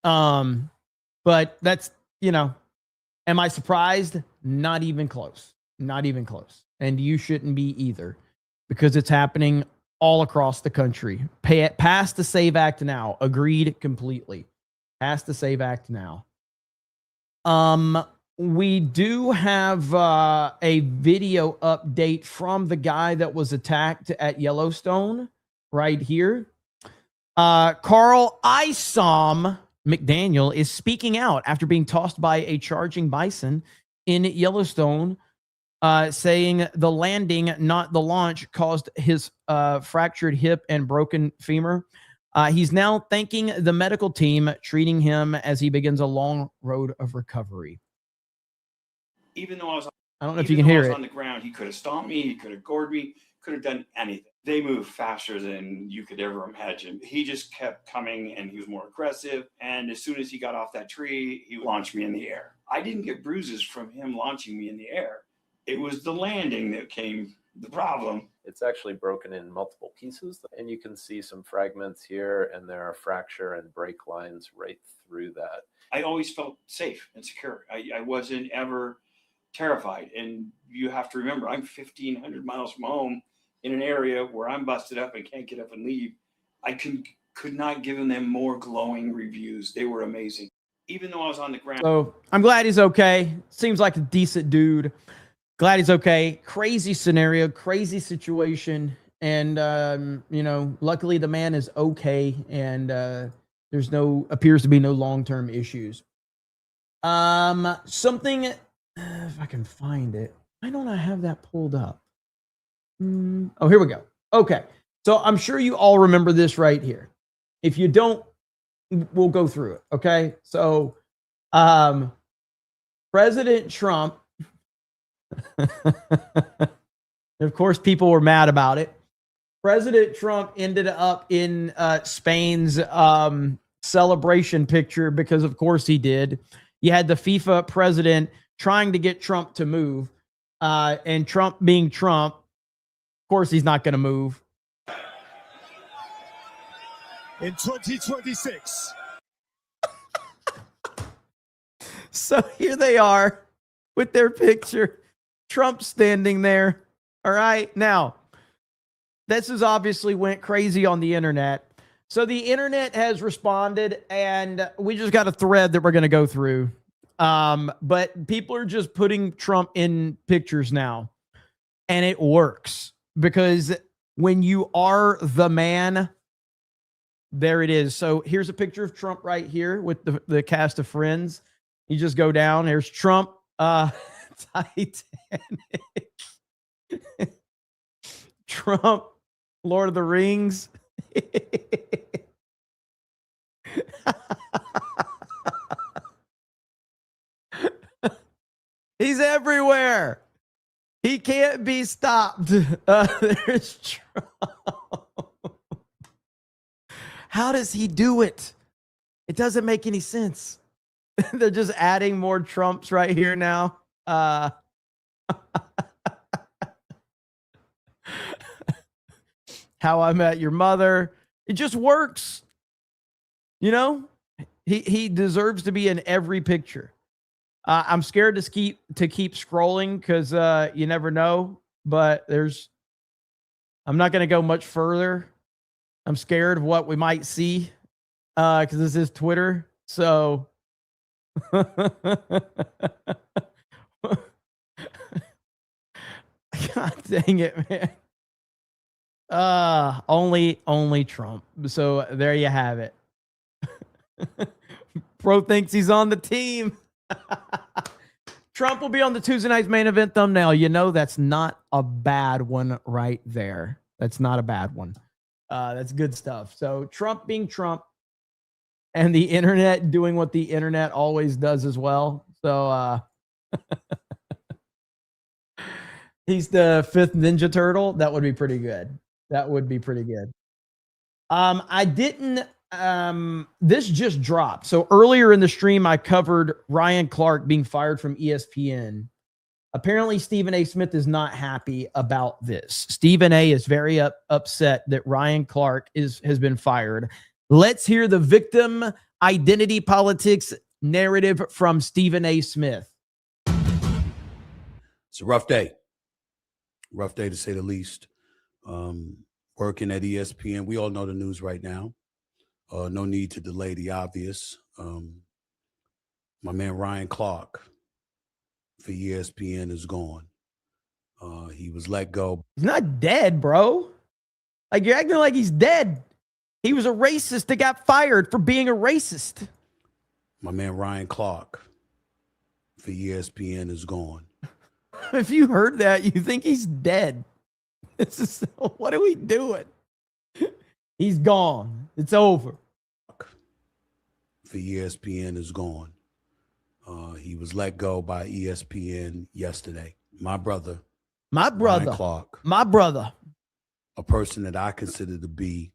but that's, am I surprised? Not even close. Not even close. And you shouldn't be either, because it's happening all across the country. Pass the SAVE Act now. Agreed completely. Pass the SAVE Act now. We do have a video update from the guy that was attacked at Yellowstone right here. Carl Isom McDaniel is speaking out after being tossed by a charging bison in Yellowstone, saying the landing, not the launch, caused his fractured hip and broken femur. He's now thanking the medical team treating him as he begins a long road of recovery. Even though I don't know if you can hear it. On the ground, he could have stomped me, he could have gored me, could have done anything. They move faster than you could ever imagine. He just kept coming, and he was more aggressive. And as soon as he got off that tree, he launched me in the air. I didn't get bruises from him launching me in the air. It was the landing that came the problem. It's actually broken in multiple pieces, and you can see some fragments here, and there are fracture and break lines right through that. I always felt safe and secure. I wasn't ever terrified. And you have to remember, I'm 1,500 miles from home in an area where I'm busted up and can't get up and leave. I could not give them more glowing reviews. They were amazing. Even though I was on the ground. So I'm glad he's okay. Seems like a decent dude. Glad he's okay. Crazy scenario, crazy situation. And, luckily the man is okay. And there's appears to be no long-term issues. Something, if I can find it. Why don't I have that pulled up? Oh, here we go. Okay. So I'm sure you all remember this right here. If you don't, we'll go through it. Okay. So, President Trump, of course, people were mad about it. President Trump ended up in Spain's celebration picture because, of course, he did. You had the FIFA president trying to get Trump to move, and Trump being Trump, of course, he's not going to move. In 2026. So here they are with their picture. Trump standing there. All right. Now, this has obviously went crazy on the internet. So the internet has responded, and we just got a thread that we're going to go through. But people are just putting Trump in pictures now, and it works because when you are the man, there it is. So here's a picture of Trump right here with the cast of Friends. You just go down. There's Trump. Titanic. Trump, Lord of the Rings. He's everywhere. He can't be stopped. There's Trump. How does he do it? It doesn't make any sense. They're just adding more Trumps right here now. How I Met Your Mother. It just works. You know, he deserves to be in every picture. I'm scared to keep scrolling because you never know. But there's I'm not going to go much further. I'm scared of what we might see because this is Twitter. So God dang it, man. Only Trump. So there you have it. Pro thinks he's on the team. Trump will be on the Tuesday night's main event thumbnail. You know, that's not a bad one right there. That's not a bad one. That's good stuff. So Trump being Trump and the internet doing what the internet always does as well. So he's the fifth Ninja Turtle. That would be pretty good. That would be pretty good. I didn't, this just dropped. So earlier in the stream, I covered Ryan Clark being fired from ESPN. Apparently, Stephen A. Smith is not happy about this. Stephen A. is very upset that Ryan Clark has been fired. Let's hear the victim identity politics narrative from Stephen A. Smith. It's a rough day. Rough day to say the least. Working at ESPN, we all know the news right now. No need to delay the obvious. My man Ryan Clark for ESPN is gone. He was let go. He's not dead, bro. Like, you're acting like he's dead. He was a racist that got fired for being a racist. My man Ryan Clark for ESPN is gone. If you heard that, you think he's dead. This is, what are we doing? He's gone. It's over. For ESPN is gone. He was let go by ESPN yesterday. My brother. Ryan Clark. My brother. A person that I consider to be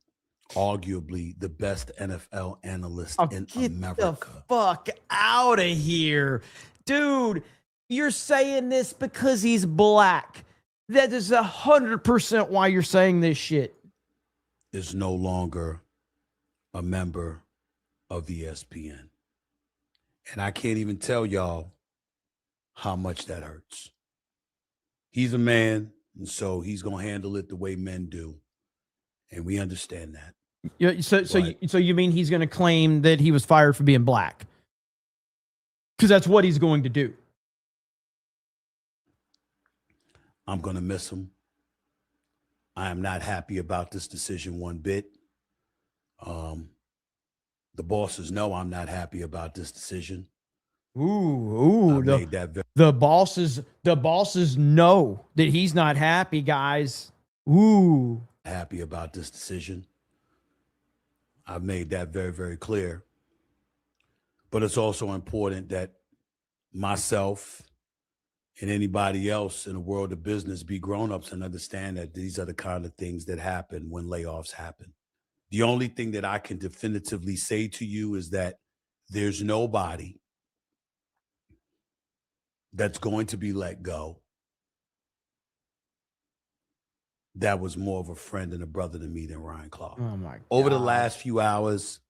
arguably the best NFL analyst in America. The fuck out of here. Dude, you're saying this because he's black. That is 100% why you're saying this shit. Is no longer a member of ESPN. And I can't even tell y'all how much that hurts. He's a man, and so he's going to handle it the way men do. And we understand that. Yeah, so you mean he's going to claim that he was fired for being black? Because that's what he's going to do. I'm going to miss him. I am not happy about this decision one bit. The bosses know I'm not happy about this decision. The bosses know that he's not happy, guys. Ooh. Happy about this decision. I've made that very, very clear. But it's also important that myself and anybody else in the world of business be grown-ups and understand that these are the kind of things that happen when layoffs happen. The only thing that I can definitively say to you is that there's nobody that's going to be let go that was more of a friend and a brother to me than Ryan Clark. Oh my God. Over the last few hours,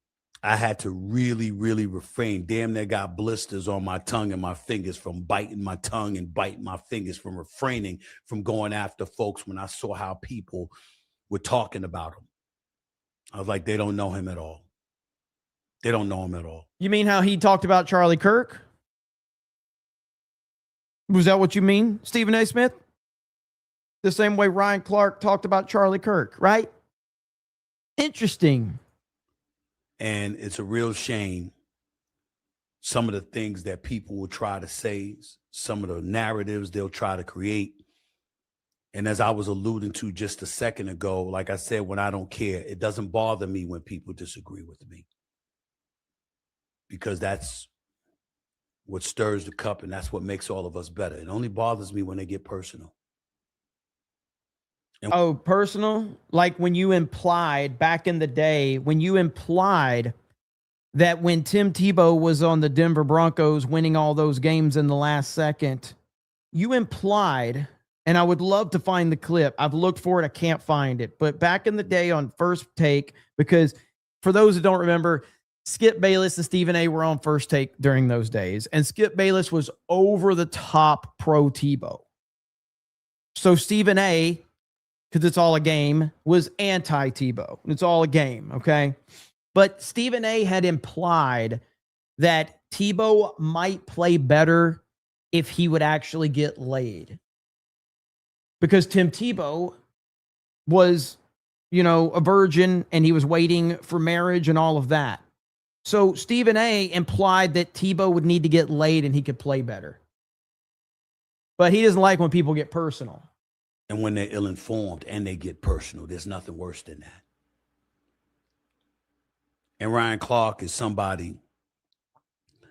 I had to really, really refrain. Damn near got blisters on my tongue and my fingers from biting my tongue and biting my fingers, from refraining from going after folks when I saw how people were talking about him. I was like, they don't know him at all. They don't know him at all. You mean how he talked about Charlie Kirk? Was that what you mean, Stephen A. Smith? The same way Ryan Clark talked about Charlie Kirk, right? Interesting. And it's a real shame. Some of the things that people will try to say, some of the narratives they'll try to create. And as I was alluding to just a second ago, like I said, when I don't care, it doesn't bother me when people disagree with me. Because that's what stirs the cup and that's what makes all of us better. It only bothers me when they get personal. Oh, personal? Like when you implied back in the day, when you implied that when Tim Tebow was on the Denver Broncos winning all those games in the last second, you implied, and I would love to find the clip. I've looked for it. I can't find it. But back in the day on First Take, because for those who don't remember, Skip Bayless and Stephen A. were on First Take during those days. And Skip Bayless was over the top pro Tebow. So Stephen A. because it's all a game, was anti-Tebow. It's all a game, okay? But Stephen A. had implied that Tebow might play better if he would actually get laid. Because Tim Tebow was, a virgin and he was waiting for marriage and all of that. So Stephen A. implied that Tebow would need to get laid and he could play better. But he doesn't like when people get personal. And when they're ill-informed and they get personal, there's nothing worse than that. And Ryan Clark is somebody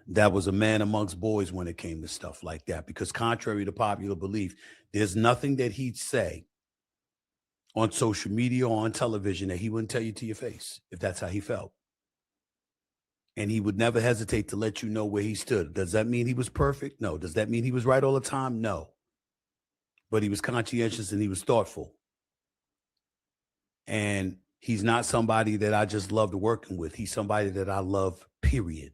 that was a man amongst boys when it came to stuff like that. Because contrary to popular belief, there's nothing that he'd say on social media or on television that he wouldn't tell you to your face if that's how he felt. And he would never hesitate to let you know where he stood. Does that mean he was perfect? No. Does that mean he was right all the time? No. But he was conscientious and he was thoughtful. And he's not somebody that I just loved working with. He's somebody that I love, period.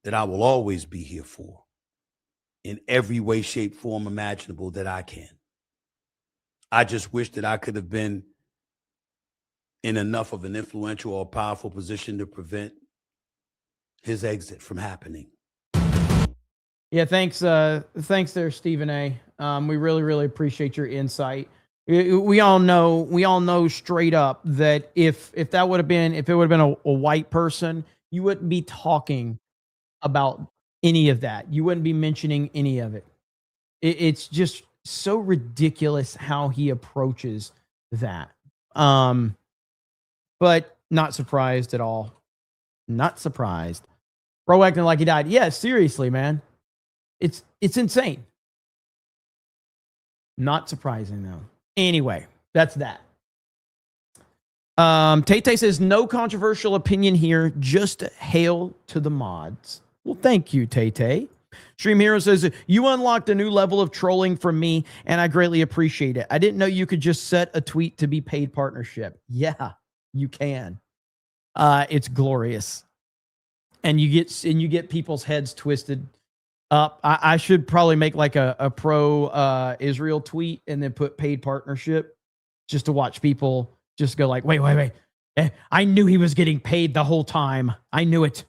That I will always be here for in every way, shape, form imaginable that I can. I just wish that I could have been in enough of an influential or powerful position to prevent his exit from happening. Yeah, thanks there, Stephen A. We really, really appreciate your insight. We all know straight up that if it would have been a white person, you wouldn't be talking about any of that. You wouldn't be mentioning any of it. It's just so ridiculous how he approaches that. But not surprised at all. Not surprised. Bro acting like he died. Yeah, seriously, man. It's insane. Not surprising though. Anyway, that's that. Tay says no controversial opinion here, just hail to the mods. Well, thank you, Tay. Stream Hero says you unlocked a new level of trolling from me, and I greatly appreciate it. I didn't know you could just set a tweet to be paid partnership. Yeah, you can. It's glorious, and you get people's heads twisted up. I should probably make like a pro Israel tweet and then put paid partnership just to watch people just go like, wait. I knew he was getting paid the whole time. I knew it.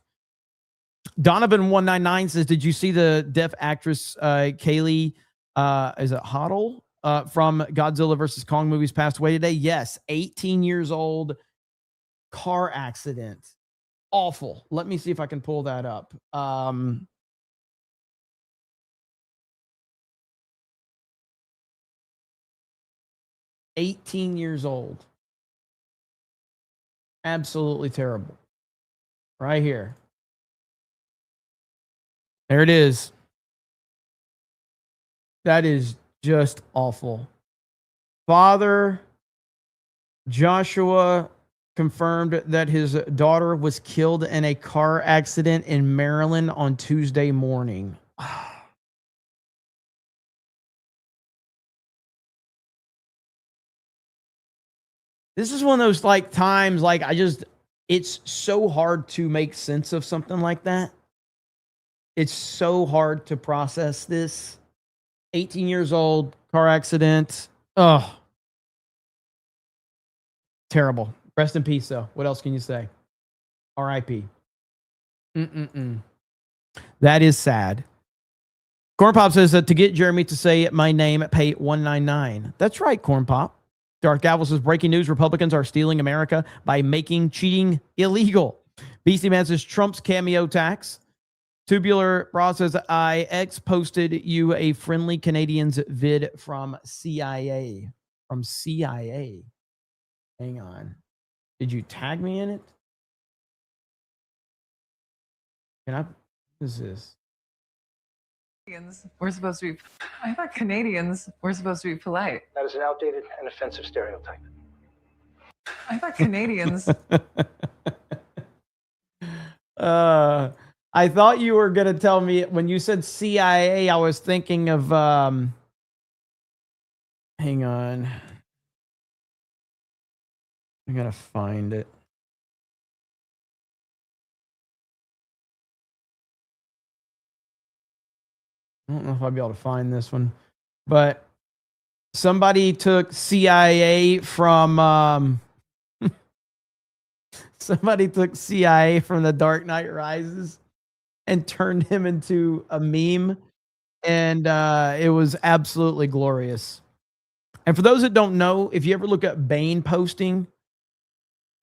Donovan199 says, did you see the deaf actress Kaylee, is it Hoddle from Godzilla vs. Kong movies passed away today? Yes, 18 years old, car accident. Awful. Let me see if I can pull that up. 18 years old. Absolutely terrible. Right here. There it is. That is just awful. Father Joshua confirmed that his daughter was killed in a car accident in Maryland on Tuesday morning. This is one of those like times like it's so hard to make sense of something like that. It's so hard to process this. 18 years old, car accident. Oh, terrible. Rest in peace, though. What else can you say? R.I.P. That is sad. Corn Pop says that to get Jeremy to say my name, pay $1.99. That's right, Corn Pop. Darth Gavel says breaking news: Republicans are stealing America by making cheating illegal. BC Man says Trump's cameo tax. Tubular Bra says I posted you a friendly Canadians vid from CIA. From CIA. Hang on. Did you tag me in it? Can I? What is this? We're supposed to be. I thought Canadians were supposed to be polite. That is an outdated and offensive stereotype. I thought Canadians. I thought you were gonna tell me when you said CIA. I was thinking of hang on. I gotta find it. I don't know if I'll be able to find this one, but somebody took CIA from somebody took CIA from The Dark Knight Rises and turned him into a meme, and it was absolutely glorious. And for those that don't know, if you ever look at Bane posting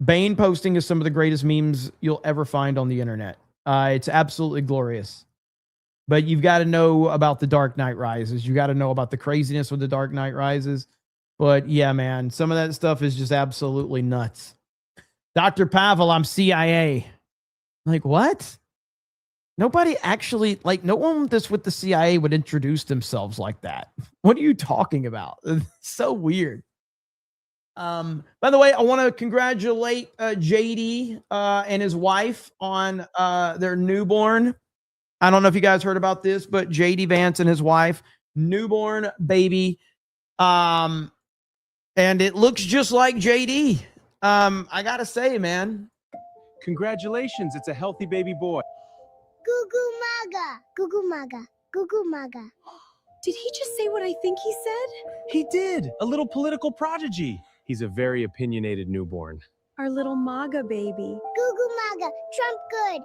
is some of the greatest memes you'll ever find on the internet. It's absolutely glorious. But you've got to know about The Dark Knight Rises. You got to know about the craziness with The Dark Knight Rises. But yeah, man, some of that stuff is just absolutely nuts. Dr. Pavel, I'm CIA. Like, what? Nobody actually, like, no one that's with the CIA would introduce themselves like that. What are you talking about? It's so weird. By the way, I want to congratulate JD and his wife on their newborn. I don't know if you guys heard about this, but JD Vance and his wife, newborn baby. And it looks just like JD. I got to say, man. Congratulations. It's a healthy baby boy. Gugu Maga. Gugu Maga. Gugu Maga. Did he just say what I think he said? He did. A little political prodigy. He's a very opinionated newborn. Our little Maga baby. Gugu Maga. Trump good.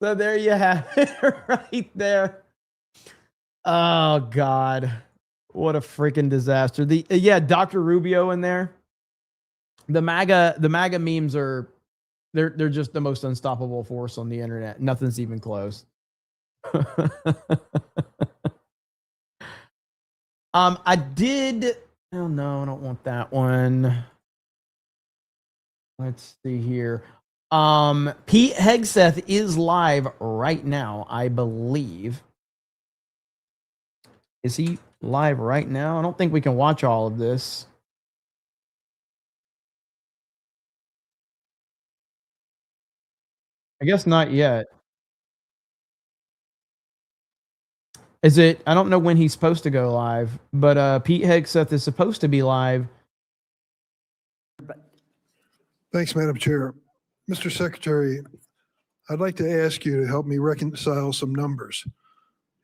So there you have it right there. Oh, God. What a freaking disaster. Yeah, Dr. Rubio in there. The MAGA memes they're just the most unstoppable force on the internet. Nothing's even close. Oh no, I don't want that one. Let's see here. Pete Hegseth is live right now, I believe. Is he live right now? I don't think we can watch all of this. I guess not yet. Is it? I don't know when he's supposed to go live, but Pete Hegseth is supposed to be live. Thanks, Madam Chair. Mr. Secretary, I'd like to ask you to help me reconcile some numbers.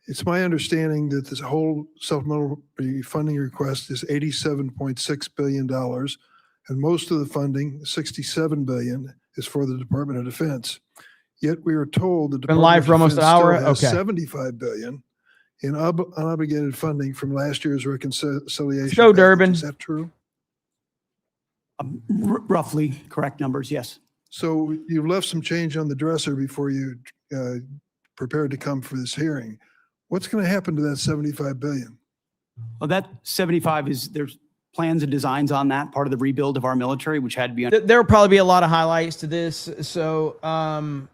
It's my understanding that this whole supplemental funding request is $87.6 billion, and most of the funding, $67 billion, is for the Department of Defense. Yet we were told the Been Department live of for almost Defense an hour. still has Okay. $75 billion in unobligated funding from last year's reconciliation. Let's go, package. Durbin. Is that true? Roughly correct numbers, yes. So you left some change on the dresser before you prepared to come for this hearing. What's going to happen to that $75 billion? Well, that 75 there's plans and designs on that, part of the rebuild of our military, which had to be. There'll probably be a lot of highlights to this, so I'm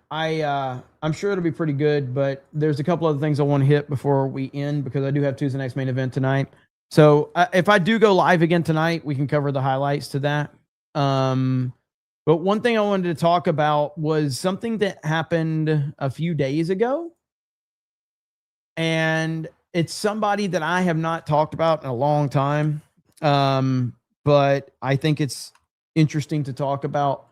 sure it'll be pretty good. But there's a couple other things I want to hit before we end, because I do have Tuesday Night's Main Event tonight. So if I do go live again tonight, we can cover the highlights to that. But one thing I wanted to talk about was something that happened a few days ago, and it's somebody that I have not talked about in a long time. But I think it's interesting to talk about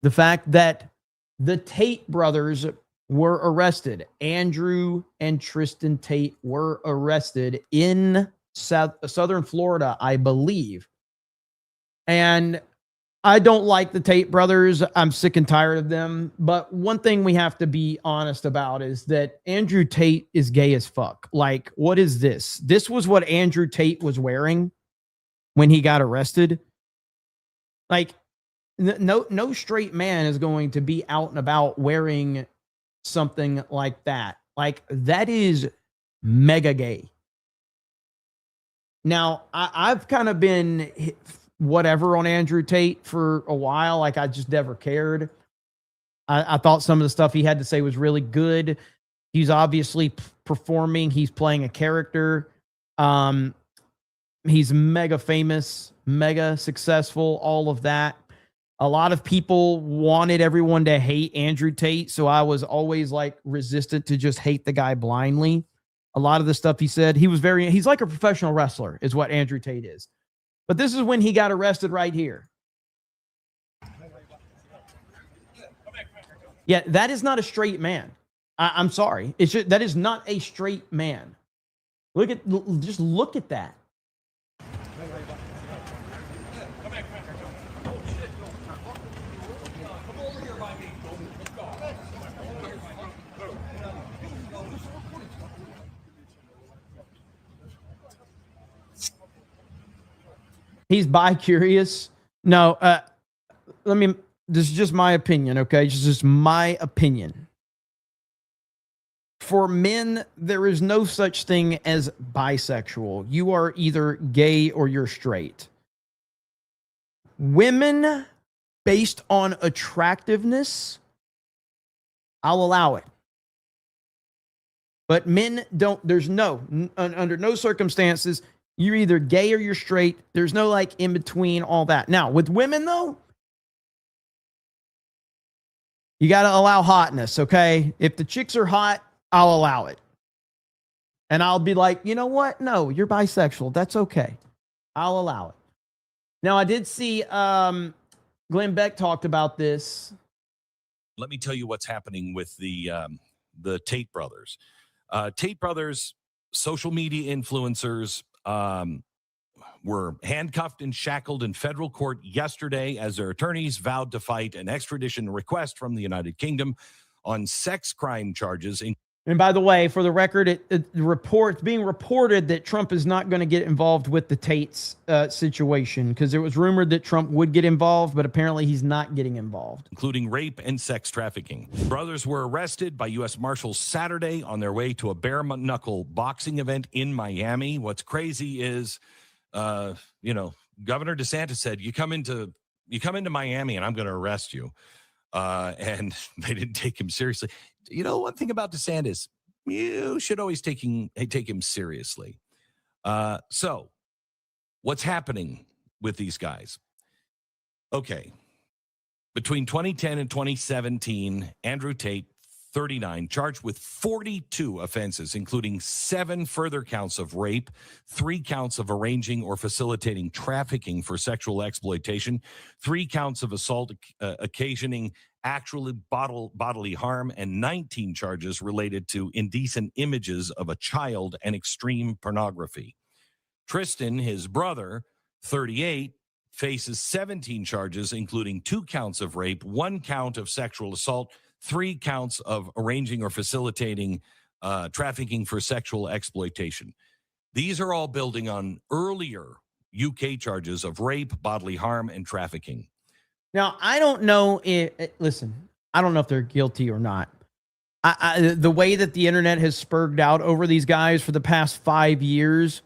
the fact that the Tate brothers were arrested. Andrew and Tristan Tate were arrested in Southern Florida, I believe. And I don't like the Tate brothers. I'm sick and tired of them. But one thing we have to be honest about is that Andrew Tate is gay as fuck. Like, what is this? This was what Andrew Tate was wearing when he got arrested. Like, no straight man is going to be out and about wearing something like that. Like, that is mega gay. Now, I've kind of been whatever on Andrew Tate for a while. Like, I just never cared. I thought some of the stuff he had to say was really good. He's obviously performing. He's playing a character. He's mega famous, mega successful, all of that. A lot of people wanted everyone to hate Andrew Tate, so I was always like resistant to just hate the guy blindly. A lot of the stuff he said, he's like a professional wrestler is what Andrew Tate is. But this is when he got arrested right here. Yeah, that is not a straight man. I'm sorry. That is not a straight man. Just look at that. He's bi-curious. No, this is just my opinion, okay? This is just my opinion. For men, there is no such thing as bisexual. You are either gay or you're straight. Women, based on attractiveness, I'll allow it. But men don't, under no circumstances, you're either gay or you're straight. There's no like in between all that. Now, with women though, you got to allow hotness, okay? If the chicks are hot, I'll allow it. And I'll be like, you know what? No, you're bisexual. That's okay. I'll allow it. Now, I did see Glenn Beck talked about this. Let me tell you what's happening with the Tate brothers. Tate brothers, social media influencers, were handcuffed and shackled in federal court yesterday as their attorneys vowed to fight an extradition request from the United Kingdom on sex crime charges. And by the way, for the record, it's being reported that Trump is not going to get involved with the Tate's situation because it was rumored that Trump would get involved, but apparently he's not getting involved. Including rape and sex trafficking. Brothers were arrested by U.S. Marshals Saturday on their way to a bare-knuckle boxing event in Miami. What's crazy is, Governor DeSantis said, you come into Miami and I'm going to arrest you. And they didn't take him seriously. You know, one thing about DeSantis, you should always take him seriously. So what's happening with these guys? Okay. Between 2010 and 2017, Andrew Tate, 39, charged with 42 offenses, including 7 further counts of rape, 3 counts of arranging or facilitating trafficking for sexual exploitation, 3 counts of assault occasioning actual bodily harm, and 19 charges related to indecent images of a child and extreme pornography. Tristan, his brother, 38, faces 17 charges, including 2 counts of rape, 1 count of sexual assault, 3 counts of arranging or facilitating trafficking for sexual exploitation. These are all building on earlier UK charges of rape, bodily harm, and trafficking. Now, I don't know I don't know if they're guilty or not. The way that the internet has spurred out over these guys for the past 5 years,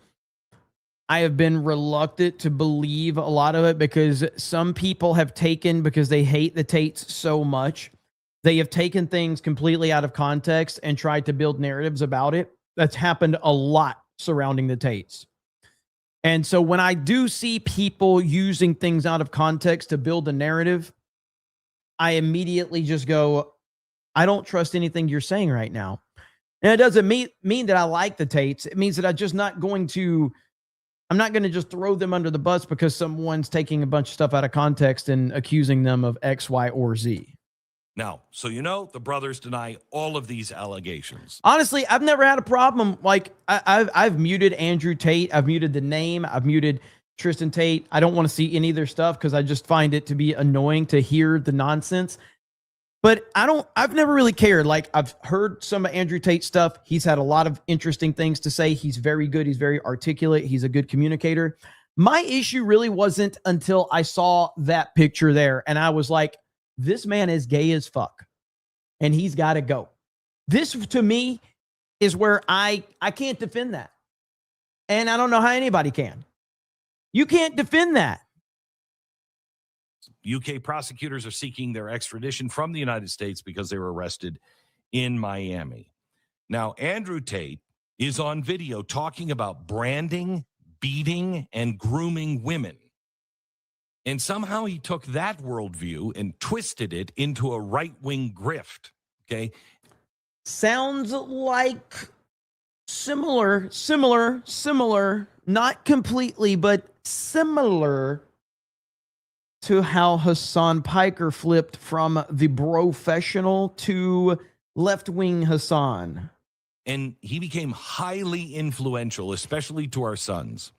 I have been reluctant to believe a lot of it because some people have taken, because they hate the Tates so much, they have taken things completely out of context and tried to build narratives about it. That's happened a lot surrounding the Tates. And so when I do see people using things out of context to build a narrative, I immediately just go, I don't trust anything you're saying right now. And it doesn't mean that I like the Tates. It means that I'm not going to just throw them under the bus because someone's taking a bunch of stuff out of context and accusing them of X, Y, or Z. Now, so the brothers deny all of these allegations. Honestly, I've never had a problem. Like, I've muted Andrew Tate. I've muted the name. I've muted Tristan Tate. I don't want to see any of their stuff because I just find it to be annoying to hear the nonsense. But I've never really cared. Like, I've heard some of Andrew Tate's stuff. He's had a lot of interesting things to say. He's very good. He's very articulate. He's a good communicator. My issue really wasn't until I saw that picture there. And I was like, this man is gay as fuck. And he's got to go. This, to me, is where I can't defend that. And I don't know how anybody can. You can't defend that. UK prosecutors are seeking their extradition from the United States because they were arrested in Miami. Now, Andrew Tate is on video talking about branding, beating, and grooming women. And somehow he took that worldview and twisted it into a right-wing grift, okay? Sounds like similar, not completely, but similar to how Hassan Piker flipped from the professional to left-wing Hassan. And he became highly influential, especially to our sons.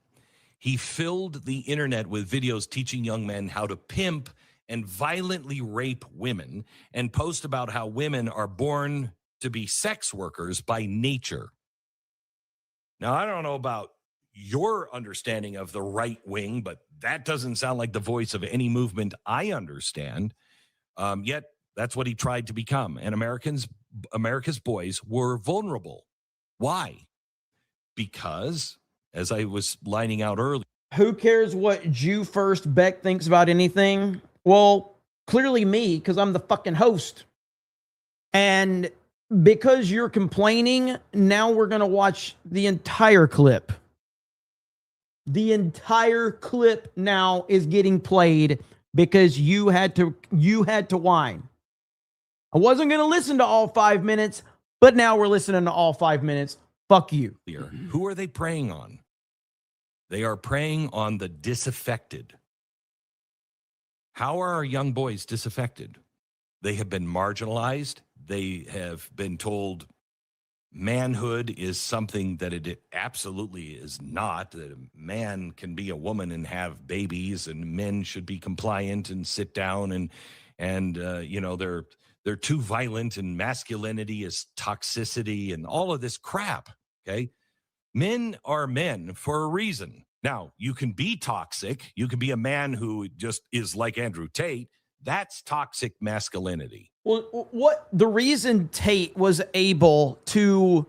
He filled the internet with videos teaching young men how to pimp and violently rape women and post about how women are born to be sex workers by nature. Now, I don't know about your understanding of the right wing, but that doesn't sound like the voice of any movement I understand. Yet that's what he tried to become. And America's boys were vulnerable. Why? Because, as I was lining out earlier, Who cares what Jew First Beck thinks about anything? Well, clearly me, because I'm the fucking host. And because you're complaining, now we're going to watch the entire clip. The entire clip now is getting played because you had to whine. I wasn't going to listen to all 5 minutes, but now we're listening to all 5 minutes. Fuck you. who are they preying on? They are preying on the disaffected. How are our young boys disaffected? They have been marginalized. They have been told manhood is something that it absolutely is not. That a man can be a woman and have babies, and men should be compliant and sit down and you know, they're too violent, and masculinity is toxicity and all of this crap. Okay, men are men for a reason. Now, you can be toxic. You can be a man who just is like Andrew Tate. That's toxic masculinity. Well, what the reason Tate was able to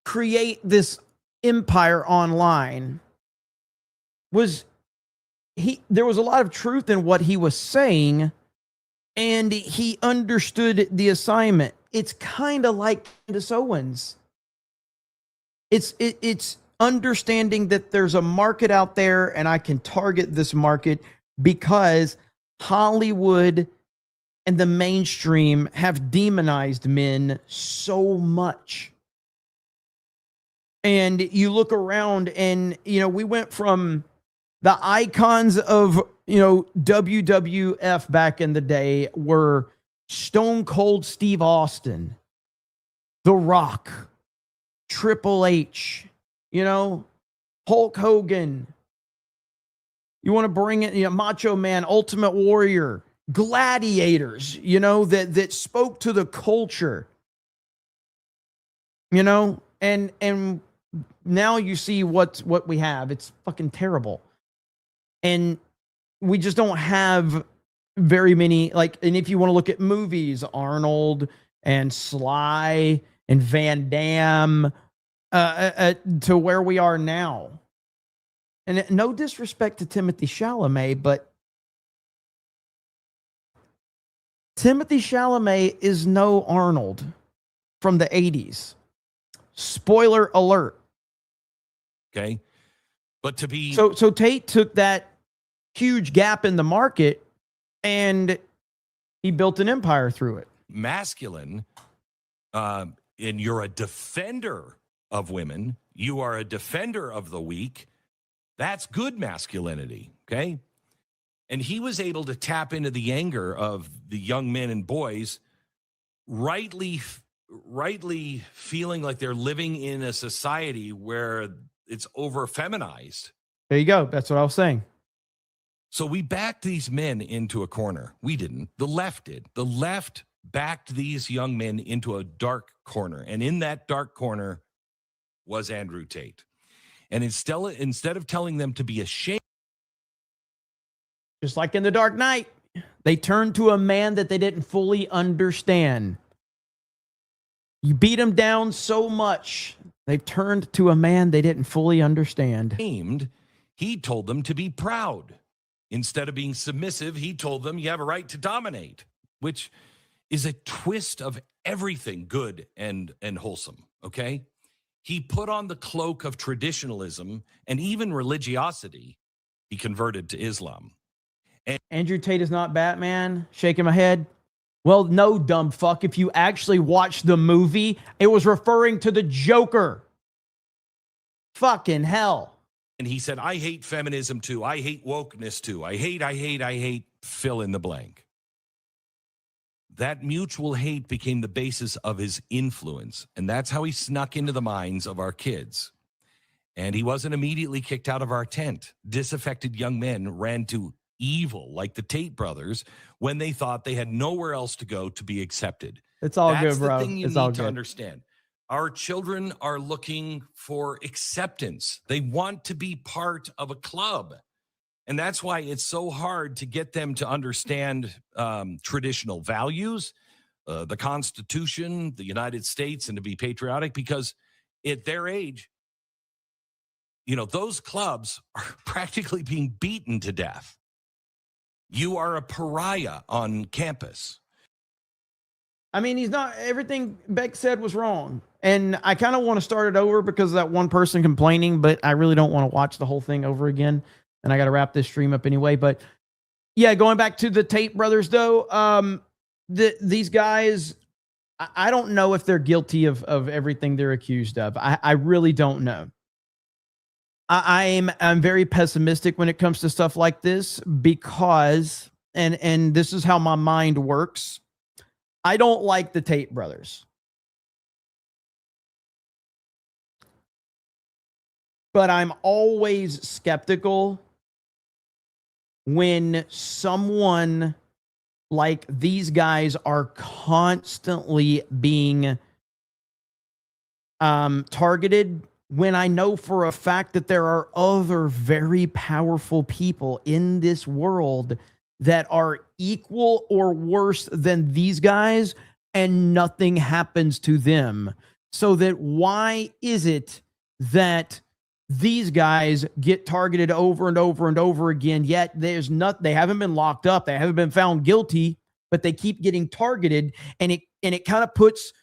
create this empire online was there was a lot of truth in what he was saying, and he understood the assignment. It's kind of like Candace Owens. It's understanding that there's a market out there, and I can target this market because Hollywood and the mainstream have demonized men so much. And you look around and, you know, we went from the icons of, you know, WWF back in the day were Stone Cold Steve Austin, The Rock, Triple H, you know, Hulk Hogan. You want to bring it, you know, Macho Man, Ultimate Warrior, gladiators, you know, that spoke to the culture, you know, and now you see what we have. It's fucking terrible. And we just don't have very many, like, and if you want to look at movies, Arnold and Sly and Van Damme, to where we are now. And no disrespect to Timothy Chalamet, but Timothy Chalamet is no Arnold from the 80s. Spoiler alert. Okay. But to be So Tate took that huge gap in the market and he built an empire through it. Masculine, and you're a defender of women, you are a defender of the weak. That's good masculinity, okay? And he was able to tap into the anger of the young men and boys, rightly feeling like they're living in a society where it's over feminized. There you go. That's what I was saying. So we backed these men into a corner. We didn't. The left did. The left backed these young men into a dark corner. And in that dark corner was Andrew Tate. And instead of telling them to be ashamed, just like in The Dark Knight, they turned to a man that they didn't fully understand. You beat them down so much, they've turned to a man they didn't fully understand. He told them to be proud. Instead of being submissive, he told them you have a right to dominate, which is a twist of everything good and wholesome, okay? He put on the cloak of traditionalism and even religiosity. He converted to Islam. Andrew Tate is not Batman? Shaking my head. Well, no, dumb fuck. If you actually watch the movie, it was referring to the Joker. Fucking hell. And he said, I hate feminism too. I hate wokeness too. I hate, fill in the blank. that mutual hate became the basis of his influence. And that's how he snuck into the minds of our kids. And he wasn't immediately kicked out of our tent. Disaffected young men ran to evil, like the Tate brothers, when they thought they had nowhere else to go to be accepted. It's all That's good, bro. the thing you It's need all to good. understand. Our children are looking for acceptance. They want to be part of a club. And that's why it's so hard to get them to understand traditional values, the Constitution, the United States, and to be patriotic, because at their age, you know, those clubs are practically being beaten to death. You are a pariah on campus. I mean, he's not, everything Beck said was wrong. And I kind of want to start it over because of that one person complaining, but I really don't want to watch the whole thing over again. And I got to wrap this stream up anyway. But yeah, going back to the Tate brothers, though, these guys, I don't know if they're guilty of everything they're accused of. I really don't know. I'm very pessimistic when it comes to stuff like this because, and this is how my mind works. I don't like the Tate brothers. But I'm always skeptical when someone like these guys are constantly being targeted, when I know for a fact that there are other very powerful people in this world that are equal or worse than these guys, and nothing happens to them. So that why is it that these guys get targeted over and over and over again, yet they haven't been locked up, they haven't been found guilty, but they keep getting targeted, and it kind of puts,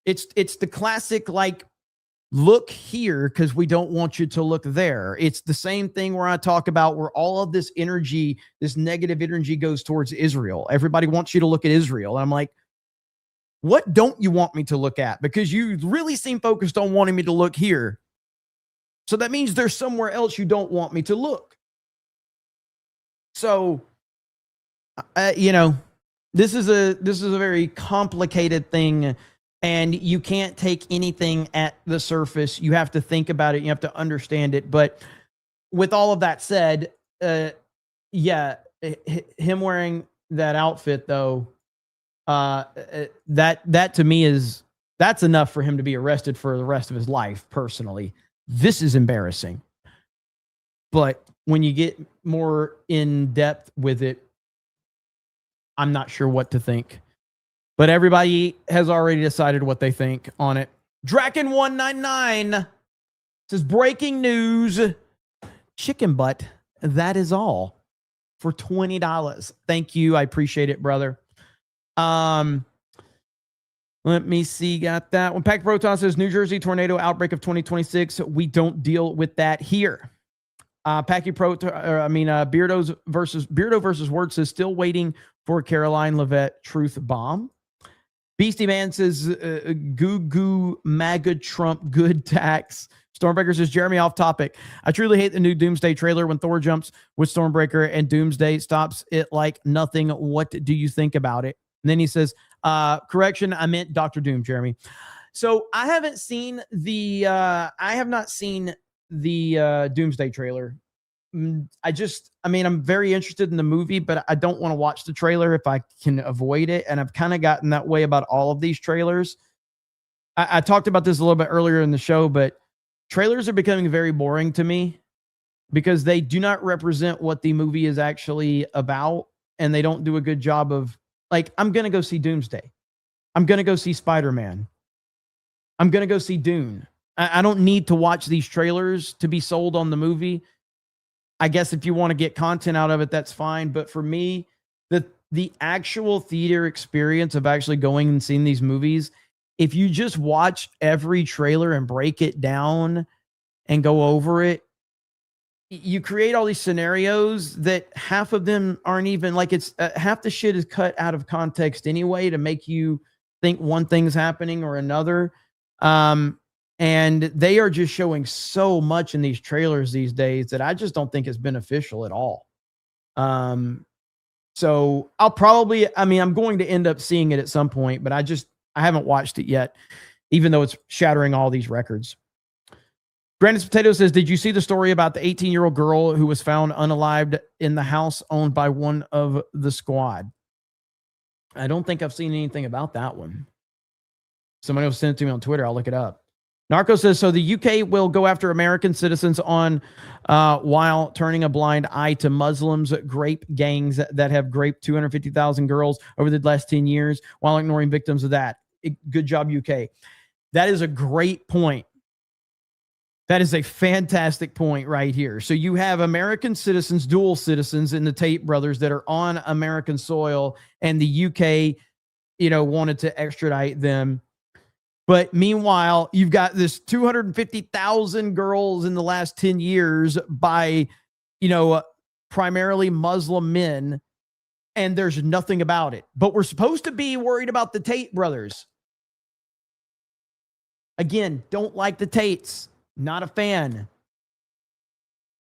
it's the classic, like, look here because we don't want you to look there. It's the same thing where I talk about where all of this energy, this negative energy, goes towards Israel. Everybody wants you to look at Israel. I'm like, what don't you want me to look at? Because you really seem focused on wanting me to look here. So that means there's somewhere else you don't want me to look. So, you know, this is a very complicated thing. And you can't take anything at the surface. You have to think about it. You have to understand it. But with all of that said, yeah, him wearing that outfit, though, that to me that's enough for him to be arrested for the rest of his life. Personally, this is embarrassing. But when you get more in depth with it, I'm not sure what to think. But everybody has already decided what they think on it. Draken199 says, breaking news, chicken butt, that is all, for $20. Thank you. I appreciate it, brother. Let me see. Got that one. Pack Proton says, New Jersey tornado outbreak of 2026. We don't deal with that here. Beardo versus Word says, still waiting for Caroline Leavitt truth bomb. Beastie Man says, goo goo MAGA Trump good tax. Stormbreaker says, Jeremy, off topic. I truly hate the new Doomsday trailer when Thor jumps with Stormbreaker and Doomsday stops it like nothing. What do you think about it? And then he says, correction, I meant Dr. Doom, Jeremy. So I have not seen the Doomsday trailer. I'm very interested in the movie, but I don't want to watch the trailer if I can avoid it. And I've kind of gotten that way about all of these trailers. I talked about this a little bit earlier in the show, but trailers are becoming very boring to me because they do not represent what the movie is actually about. And they don't do a good job of, like, I'm going to go see Doomsday. I'm going to go see Spider-Man. I'm going to go see Dune. I don't need to watch these trailers to be sold on the movie. I guess if you want to get content out of it, that's fine. But for me, the actual theater experience of actually going and seeing these movies, if you just watch every trailer and break it down and go over it, you create all these scenarios that half of them aren't even, like, it's half the shit is cut out of context anyway to make you think one thing's happening or another. And they are just showing so much in these trailers these days that I just don't think it's beneficial at all. So I'll probably, I'm going to end up seeing it at some point, but I haven't watched it yet, even though it's shattering all these records. Brandon's Potato says, did you see the story about the 18-year-old girl who was found unalived in the house owned by one of the squad? I don't think I've seen anything about that one. Somebody will send it to me on Twitter. I'll look it up. Narco says, so the UK will go after American citizens while turning a blind eye to Muslims grape gangs that have raped 250,000 girls over the last 10 years while ignoring victims of that. Good job, UK. That is a great point. That is a fantastic point right here. So you have American citizens, dual citizens in the Tate brothers that are on American soil, and the UK, wanted to extradite them. But meanwhile, you've got this 250,000 girls in the last 10 years by, primarily Muslim men, and there's nothing about it. But we're supposed to be worried about the Tate brothers. Again, don't like the Tates. Not a fan.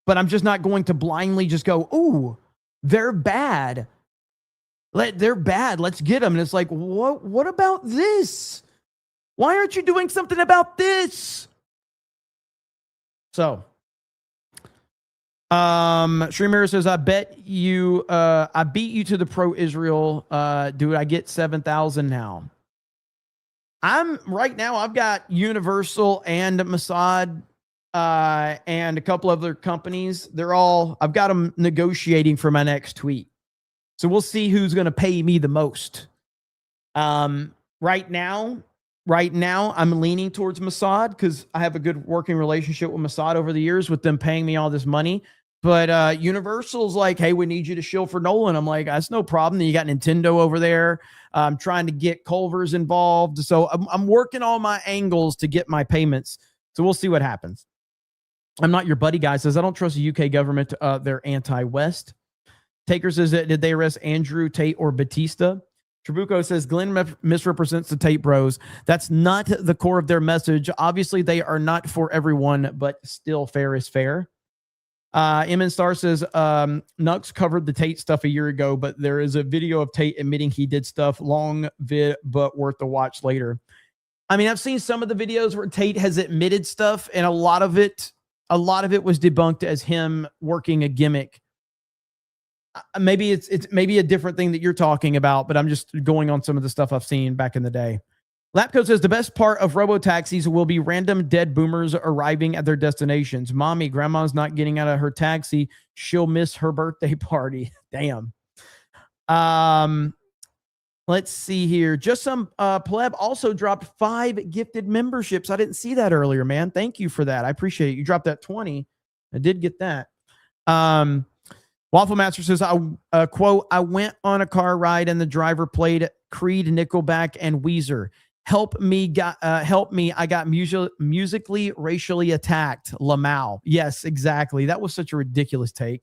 But I'm just not going to blindly just go, ooh, they're bad. They're bad. Let's get them. And it's like, what about this? Why aren't you doing something about this? So, Shreemer says, I bet you, I beat you to the pro-Israel. Dude, I get 7,000 now. Right now, I've got Universal and Mossad and a couple other companies. I've got them negotiating for my next tweet. So we'll see who's going to pay me the most. Right now, I'm leaning towards Mossad because I have a good working relationship with Mossad over the years with them paying me all this money. But Universal's like, hey, we need you to shill for Nolan. I'm like, that's no problem. Then you got Nintendo over there. I'm trying to get Culver's involved. So I'm working all my angles to get my payments. So we'll see what happens. I'm not your buddy guy. Says, I don't trust the UK government. They're anti-West. Taker says, did they arrest Andrew Tate or Batista? Trabuco says, Glenn misrepresents the Tate bros. That's not the core of their message. Obviously, they are not for everyone, but still fair is fair. Emin Star says, Nux covered the Tate stuff a year ago, but there is a video of Tate admitting he did stuff. Long vid, but worth the watch later. I've seen some of the videos where Tate has admitted stuff, and a lot of it was debunked as him working a gimmick. Maybe it's maybe a different thing that you're talking about, but I'm just going on some of the stuff I've seen back in the day. Lapco says the best part of robo-taxis will be random dead boomers arriving at their destinations. Mommy, grandma's not getting out of her taxi. She'll miss her birthday party. Damn. Let's see here. Just some pleb also dropped 5 gifted memberships. I didn't see that earlier, man. Thank you for that. I appreciate it. You dropped that 20. I did get that. Waffle Master says, quote, I went on a car ride and the driver played Creed, Nickelback, and Weezer. Help me. I got musically racially attacked. Lamau. Yes, exactly. That was such a ridiculous take.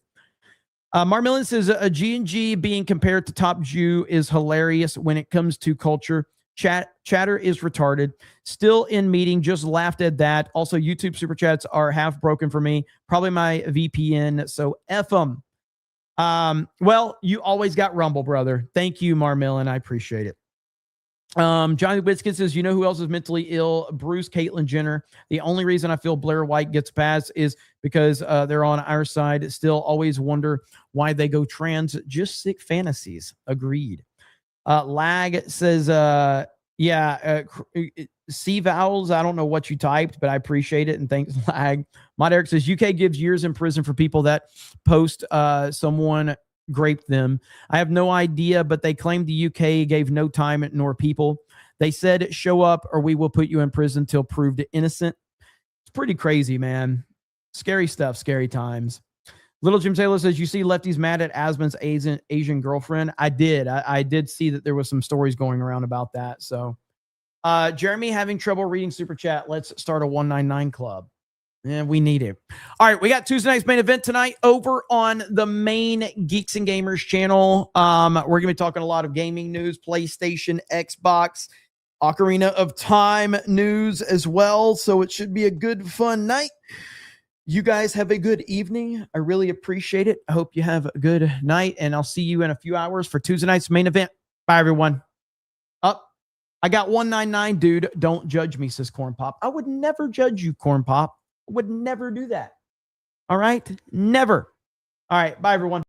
Marmillan says a G&G being compared to Top Jew is hilarious when it comes to culture. Chatter is retarded. Still in meeting. Just laughed at that. Also, YouTube super chats are half broken for me. Probably my VPN. So F them. Well, you always got Rumble, brother. Thank you, Marmillan. I appreciate it. Johnny Whitskins says, you know who else is mentally ill? Bruce, Caitlyn Jenner. The only reason I feel Blair White gets past is because they're on our side. Still always wonder why they go trans. Just sick fantasies. Agreed. Lag says, C vowels. I don't know what you typed, but I appreciate it. And thanks, Lag. Mod Eric says, UK gives years in prison for people that post someone raped them. I have no idea, but they claim the UK gave no time nor people. They said, show up or we will put you in prison till proved innocent. It's pretty crazy, man. Scary stuff, scary times. Little Jim Taylor says, you see lefties mad at Asman's Asian girlfriend? I did. I did see that there was some stories going around about that. So Jeremy having trouble reading super chat. Let's start a 199 club. And we need it. All right, we got Tuesday night's main event tonight over on the main Geeks and Gamers channel. We're going to be talking a lot of gaming news, PlayStation, Xbox, Ocarina of Time news as well. So it should be a good, fun night. You guys have a good evening. I really appreciate it. I hope you have a good night, and I'll see you in a few hours for Tuesday night's main event. Bye, everyone. Up. I got 199, dude. Don't judge me, says Corn Pop. I would never judge you, Corn Pop. I would never do that. All right? Never. All right. Bye, everyone.